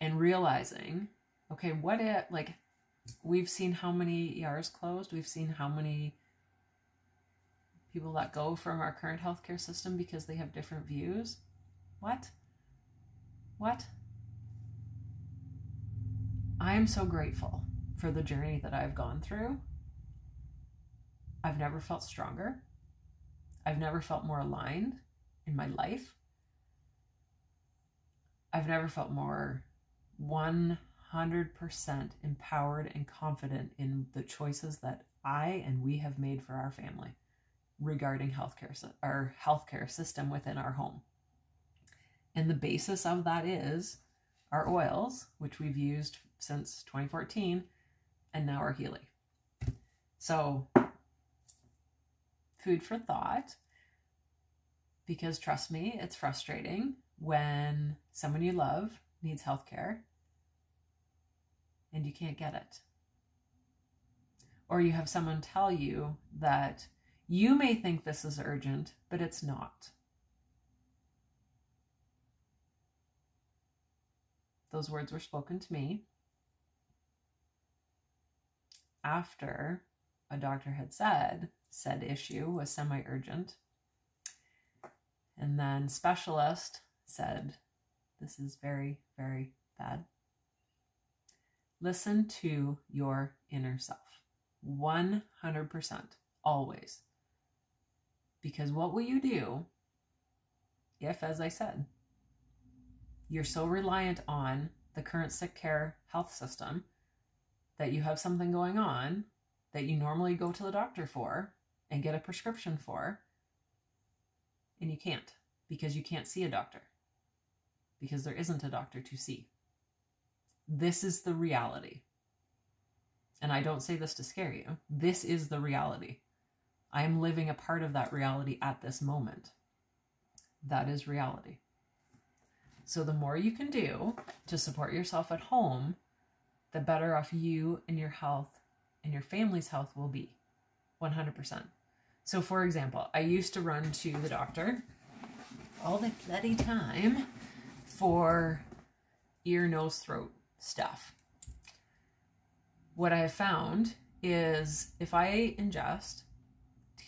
and realizing, okay, what if, like, we've seen how many ERs closed. We've seen how many people let go from our current healthcare system because they have different views. What? I am so grateful for the journey that I've gone through. I've never felt stronger. I've never felt more aligned in my life. I've never felt more 100% empowered and confident in the choices that I and we have made for our family regarding our healthcare system within our home. And the basis of that is our oils, which we've used since 2014, and now our Healy. So, food for thought, because trust me, it's frustrating when someone you love needs healthcare and you can't get it. Or you have someone tell you that you may think this is urgent, but it's not. Those words were spoken to me after a doctor had said issue was semi-urgent. And then specialist said, this is very, very bad. Listen to your inner self. 100%. Always. Because what will you do if, as I said, you're so reliant on the current sick care health system that you have something going on that you normally go to the doctor for and get a prescription for, and you can't because you can't see a doctor because there isn't a doctor to see. This is the reality. And I don't say this to scare you. This is the reality. I am living a part of that reality at this moment. That is reality. So the more you can do to support yourself at home, the better off you and your health and your family's health will be. 100%. So for example, I used to run to the doctor all the bloody time for ear, nose, throat stuff. What I have found is if I ingest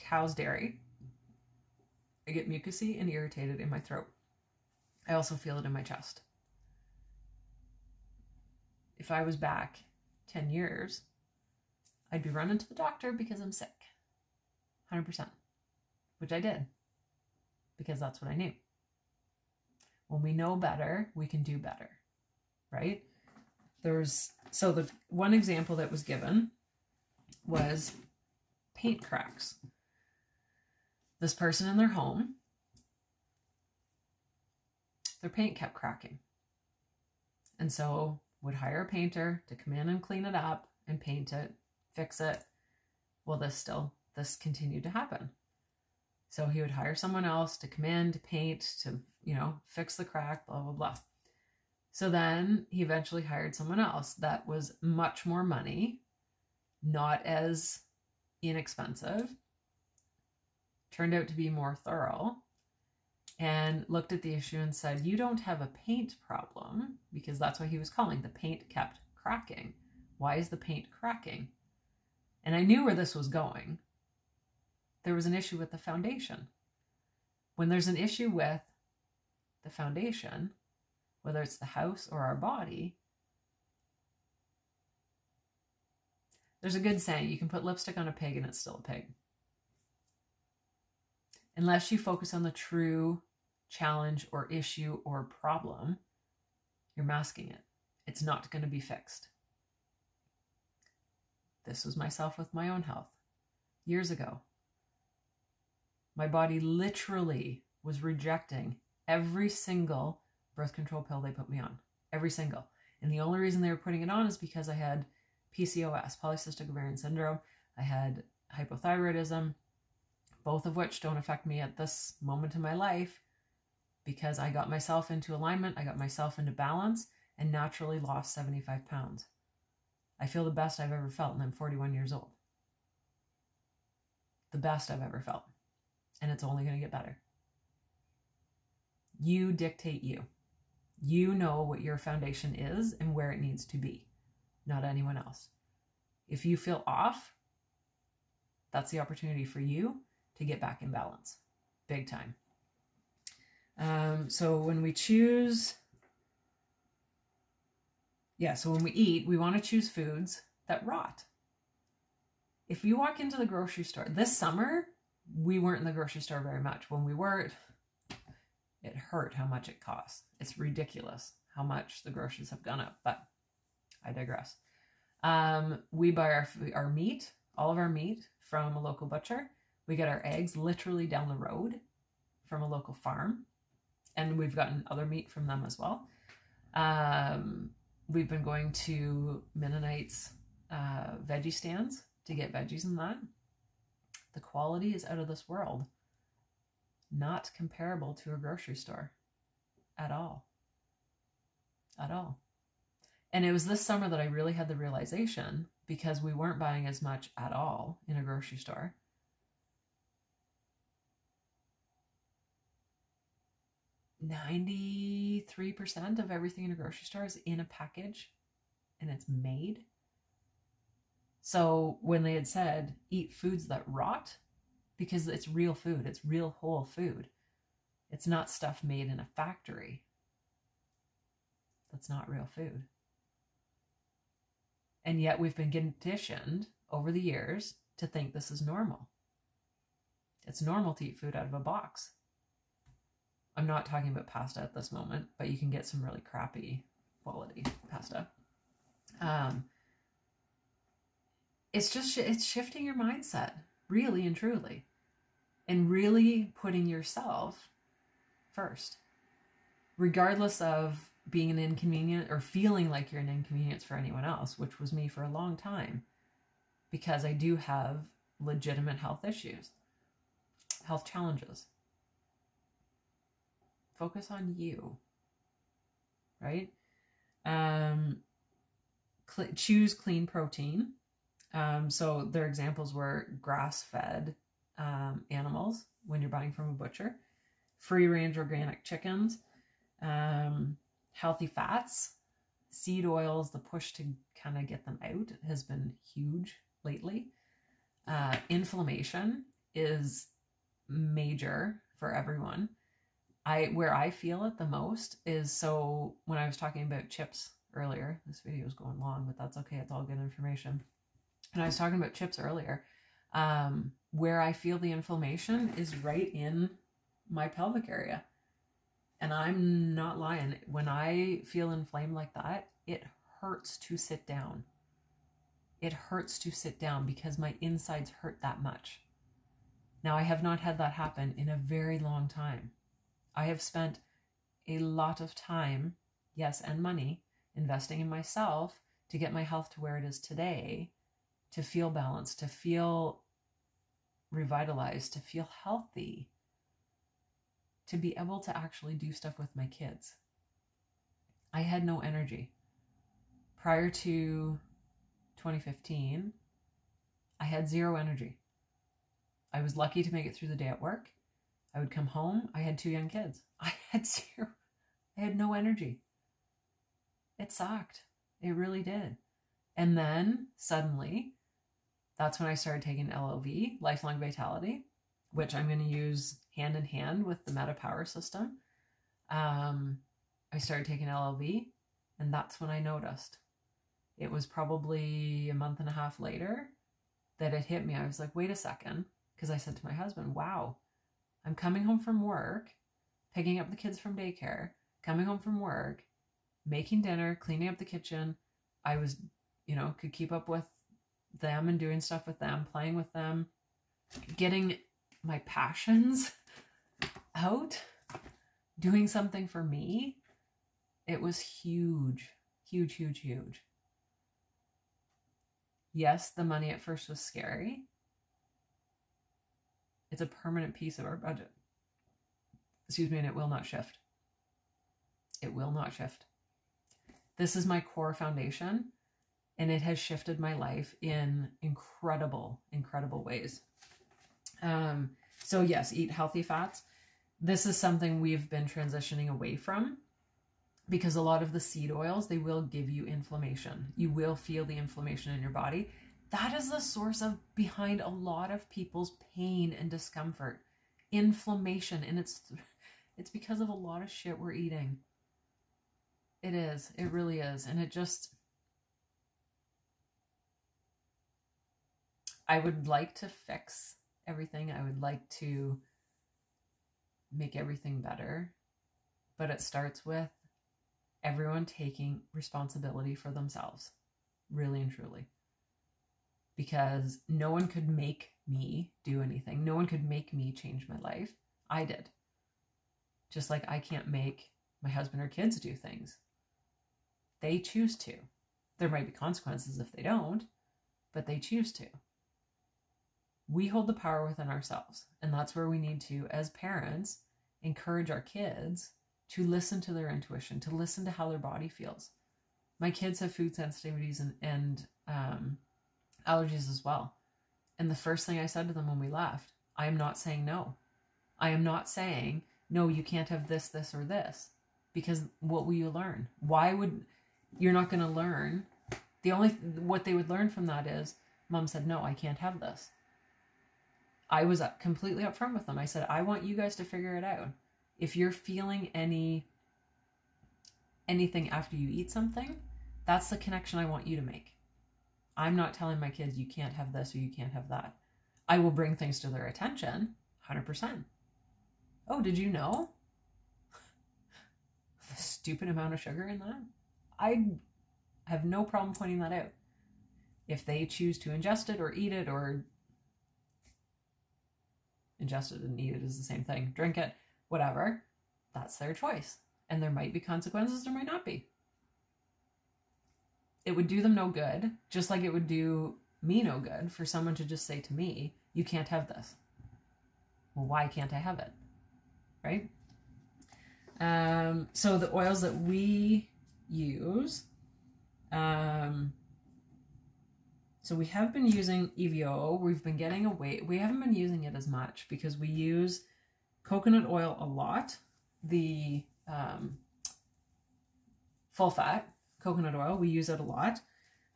cow's dairy, I get mucousy and irritated in my throat. I also feel it in my chest. If I was back 10 years, I'd be running to the doctor because I'm sick. 100%. Which I did. Because that's what I knew. When we know better, we can do better. Right? So the one example that was given was paint cracks. This person in their home, their paint kept cracking. And so would hire a painter to come in and clean it up and paint it, fix it. Well, this continued to happen. So he would hire someone else to come in, to paint, to, fix the crack, blah, blah, blah. So then he eventually hired someone else that was much more money, not as inexpensive, turned out to be more thorough, and looked at the issue and said, you don't have a paint problem, because that's what he was calling. The paint kept cracking. Why is the paint cracking? And I knew where this was going. There was an issue with the foundation. When there's an issue with the foundation, whether it's the house or our body, there's a good saying, you can put lipstick on a pig and it's still a pig. Unless you focus on the true challenge or issue or problem, you're masking it. It's not going to be fixed. This was myself with my own health. Years ago, my body literally was rejecting every single birth control pill they put me on. Every single. And the only reason they were putting it on is because I had PCOS, polycystic ovarian syndrome. I had hypothyroidism, both of which don't affect me at this moment in my life, because I got myself into alignment, I got myself into balance, and naturally lost 75 pounds. I feel the best I've ever felt, and I'm 41 years old. The best I've ever felt. And it's only going to get better. You dictate you. You know what your foundation is and where it needs to be, not anyone else. If you feel off, that's the opportunity for you to get back in balance. Big time. So when we choose, so when we eat, we want to choose foods that rot. If you walk into the grocery store, this summer, we weren't in the grocery store very much. When we were, it hurt how much it costs. It's ridiculous how much the groceries have gone up, but I digress. We buy our meat, all of our meat, from a local butcher. We get our eggs literally down the road from a local farm, and we've gotten other meat from them as well. We've been going to Mennonites veggie stands to get veggies and that. The quality is out of this world. Not comparable to a grocery store at all. At all. And it was this summer that I really had the realization, because we weren't buying as much at all in a grocery store. %93 of everything in a grocery store is in a package and it's made. So when they had said, eat foods that rot, because it's real food, it's real whole food. It's not stuff made in a factory. That's not real food. And yet we've been conditioned over the years to think this is normal. It's normal to eat food out of a box. I'm not talking about pasta at this moment, but you can get some really crappy quality pasta. It's shifting your mindset, really and truly, and really putting yourself first, regardless of being an inconvenience or feeling like you're an inconvenience for anyone else, which was me for a long time, because I do have legitimate health issues, health challenges. Focus on you, right? Choose clean protein. So their examples were grass-fed animals when you're buying from a butcher, free-range organic chickens, healthy fats, seed oils. The push to kind of get them out has been huge lately. Inflammation is major for everyone. Where I feel it the most is, so when I was talking about chips earlier, this video is going long, but that's okay. It's all good information. And I was talking about chips earlier. Where I feel the inflammation is right in my pelvic area. And I'm not lying. When I feel inflamed like that, it hurts to sit down. It hurts to sit down because my insides hurt that much. Now, I have not had that happen in a very long time. I have spent a lot of time, yes, and money, investing in myself to get my health to where it is today, to feel balanced, to feel revitalized, to feel healthy, to be able to actually do stuff with my kids. I had no energy. Prior to 2015, I had zero energy. I was lucky to make it through the day at work. I would come home. I had 2 young kids. I had no energy. It sucked. It really did. And then suddenly, that's when I started taking LLV, Lifelong Vitality, which I'm going to use hand in hand with the Meta Power System. I started taking LLV, and that's when I noticed. It was probably a month and a half later that it hit me. I was like, wait a second, because I said to my husband, wow, I'm coming home from work, picking up the kids from daycare, coming home from work, making dinner, cleaning up the kitchen. I was, could keep up with them and doing stuff with them, playing with them, getting my passions out, doing something for me. It was huge, huge, huge, huge. Yes, the money at first was scary. It's a permanent piece of our budget. Excuse me, and it will not shift. It will not shift. This is my core foundation, and it has shifted my life in incredible, incredible ways. So yes, eat healthy fats. This is something we've been transitioning away from, because a lot of the seed oils, they will give you inflammation. You will feel the inflammation in your body. That is the source behind a lot of people's pain and discomfort. Inflammation. And it's because of a lot of shit we're eating. It is. It really is. And I would like to fix everything. I would like to make everything better. But it starts with everyone taking responsibility for themselves, really and truly. Because no one could make me do anything. No one could make me change my life. I did. Just like I can't make my husband or kids do things. They choose to. There might be consequences if they don't, but they choose to. We hold the power within ourselves. And that's where we need to, as parents, encourage our kids to listen to their intuition, to listen to how their body feels. My kids have food sensitivities and allergies as well. And the first thing I said to them when we left, I am not saying no. I am not saying, no, you can't have this, this, or this. Because what will you learn? You're not going to learn. What they would learn from that is, Mom said, no, I can't have this. I was completely upfront with them. I said, I want you guys to figure it out. If you're feeling anything after you eat something, that's the connection I want you to make. I'm not telling my kids you can't have this or you can't have that. I will bring things to their attention, 100%. Oh, did you know? The stupid amount of sugar in that? I have no problem pointing that out. If they choose to ingest it or eat it, or ingest it and eat it is the same thing, drink it, whatever, that's their choice. And there might be consequences, there might not be. It would do them no good, just like it would do me no good for someone to just say to me, you can't have this. Well, why can't I have it? Right? So the oils that we use, so we have been using EVO. We've been getting away. We haven't been using it as much because we use coconut oil a lot. The full fat coconut oil, we use it a lot.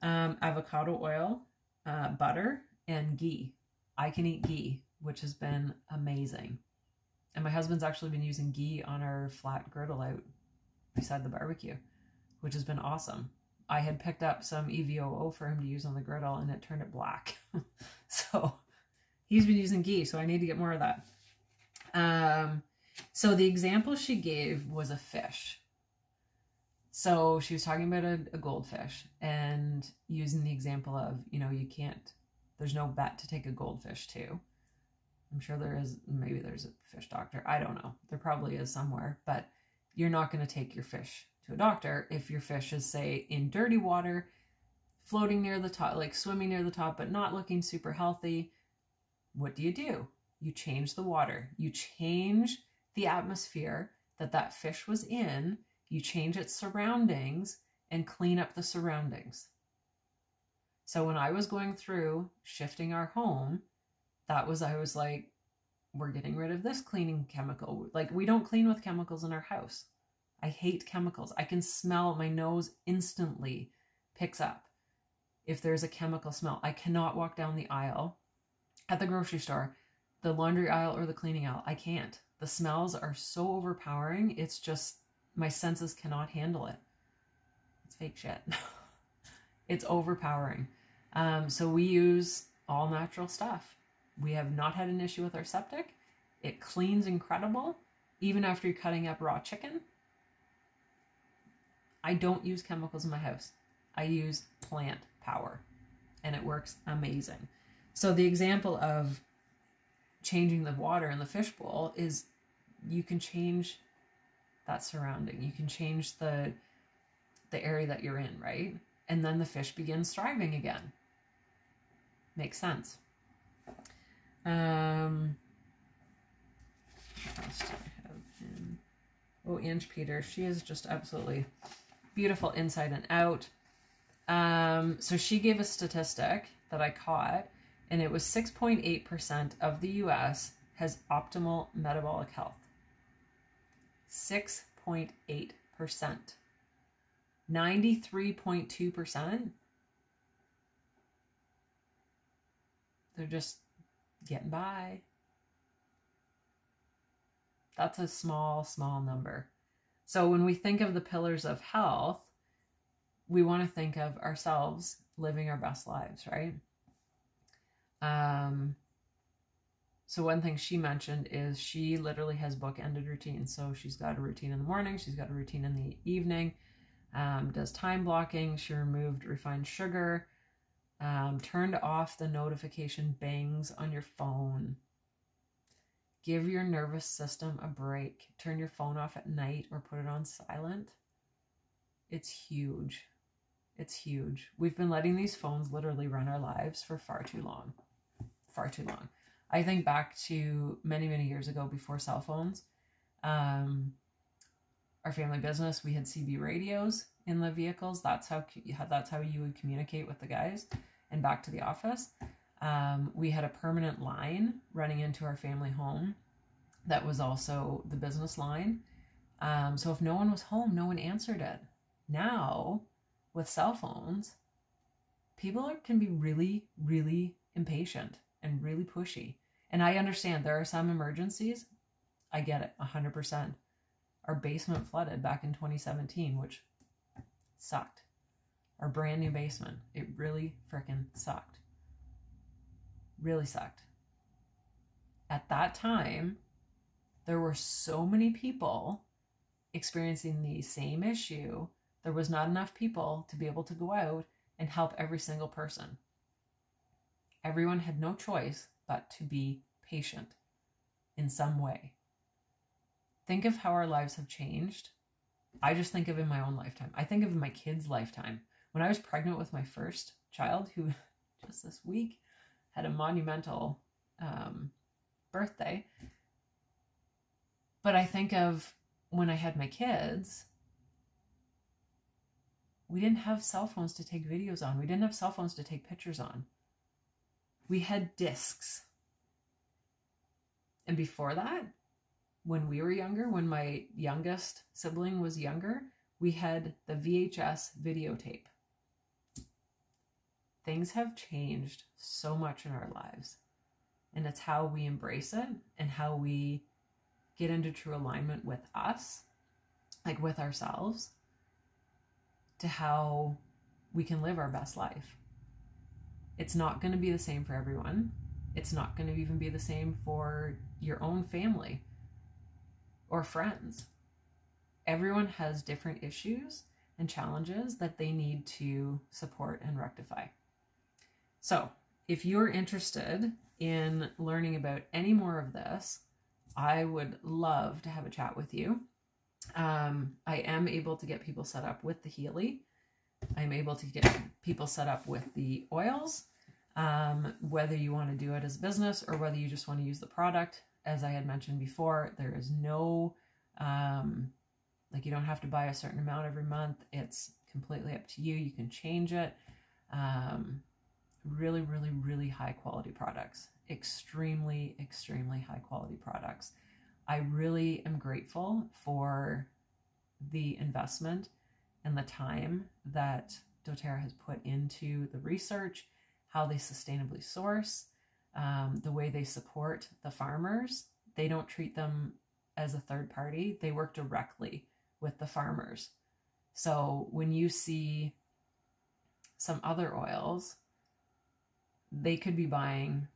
Avocado oil, butter, and ghee. I can eat ghee, which has been amazing. And my husband's actually been using ghee on our flat griddle out beside the barbecue, which has been awesome. I had picked up some EVOO for him to use on the griddle and it turned it black. So he's been using ghee, so I need to get more of that. So the example she gave was a fish. So she was talking about a goldfish and using the example of, you can't, there's no vet to take a goldfish to. I'm sure there is, maybe there's a fish doctor. I don't know. There probably is somewhere, but you're not going to take your fish to a doctor if your fish is, say, in dirty water, floating near the top, like swimming near the top, but not looking super healthy. What do? You change the water. You change the atmosphere that that fish was in. You change its surroundings and clean up the surroundings. So when I was going through shifting our home, I was like, we're getting rid of this cleaning chemical. Like, we don't clean with chemicals in our house. I hate chemicals. I can smell, my nose instantly picks up if there's a chemical smell. I cannot walk down the aisle at the grocery store, the laundry aisle or the cleaning aisle. I can't. The smells are so overpowering. It's just, my senses cannot handle it. It's fake shit. It's overpowering. So we use all natural stuff. We have not had an issue with our septic. It cleans incredible. Even after you're cutting up raw chicken. I don't use chemicals in my house. I use plant power, and it works amazing. So the example of changing the water in the fishbowl is you can change that surrounding. You can change the area that you're in, right? And then the fish begins thriving again. Makes sense. What else do I have in? Oh, Ange Peter. She is just absolutely beautiful inside and out. So she gave a statistic that I caught, and it was 6.8% of the US has optimal metabolic health. 6.8%. 93.2%. They're just getting by. That's a small, small number. So when we think of the pillars of health, we want to think of ourselves living our best lives, right? So one thing she mentioned is she literally has bookended routines. So she's got a routine in the morning, she's got a routine in the evening, does time blocking. She removed refined sugar, turned off the notification bangs on your phone. Give your nervous system a break. Turn your phone off at night or put it on silent. It's huge. It's huge. We've been letting these phones literally run our lives for far too long. Far too long. I think back to many, many years ago before cell phones. Our family business, we had CB radios in the vehicles. That's how you would communicate with the guys. And back to the office. We had a permanent line running into our family home that was also the business line. So if no one was home, no one answered it. Now, with cell phones, people can be really, really impatient and really pushy. And I understand there are some emergencies. I get it, 100%. Our basement flooded back in 2017, which sucked. Our brand new basement. It really freaking sucked. Really sucked. At that time, there were so many people experiencing the same issue. There was not enough people to be able to go out and help every single person. Everyone had no choice but to be patient in some way. Think of how our lives have changed. I just think of in my own lifetime. I think of in my kids' lifetime. When I was pregnant with my first child, who just this week had a monumental birthday. But I think of when I had my kids, we didn't have cell phones to take videos on. We didn't have cell phones to take pictures on. We had discs. And before that, when we were younger, when my youngest sibling was younger, we had the VHS videotape. Things have changed so much in our lives. And it's how we embrace it and how we get into true alignment with us, like with ourselves, to how we can live our best life. It's not going to be the same for everyone. It's not going to even be the same for your own family or friends. Everyone has different issues and challenges that they need to support and rectify. So if you're interested in learning about any more of this, I would love to have a chat with you. I am able to get people set up with the Healy. I'm able to get people set up with the oils. Whether you want to do it as a business or whether you just want to use the product. As I had mentioned before, there is no, like you don't have to buy a certain amount every month. It's completely up to you. You can change it. Really, really, really high quality products. Extremely, extremely high quality products. I really am grateful for the investment and the time that doTERRA has put into the research, how they sustainably source, the way they support the farmers. They don't treat them as a third party. They work directly with the farmers. So when you see some other oils, they could be buying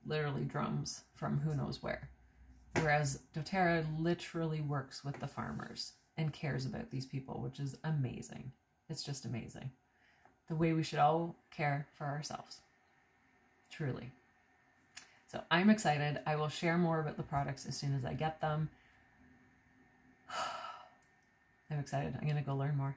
literally drums from who knows where. Whereas doTERRA literally works with the farmers and cares about these people, which is amazing. It's just amazing. The way we should all care for ourselves. Truly. So I'm excited. I will share more about the products as soon as I get them. I'm excited. I'm going to go learn more.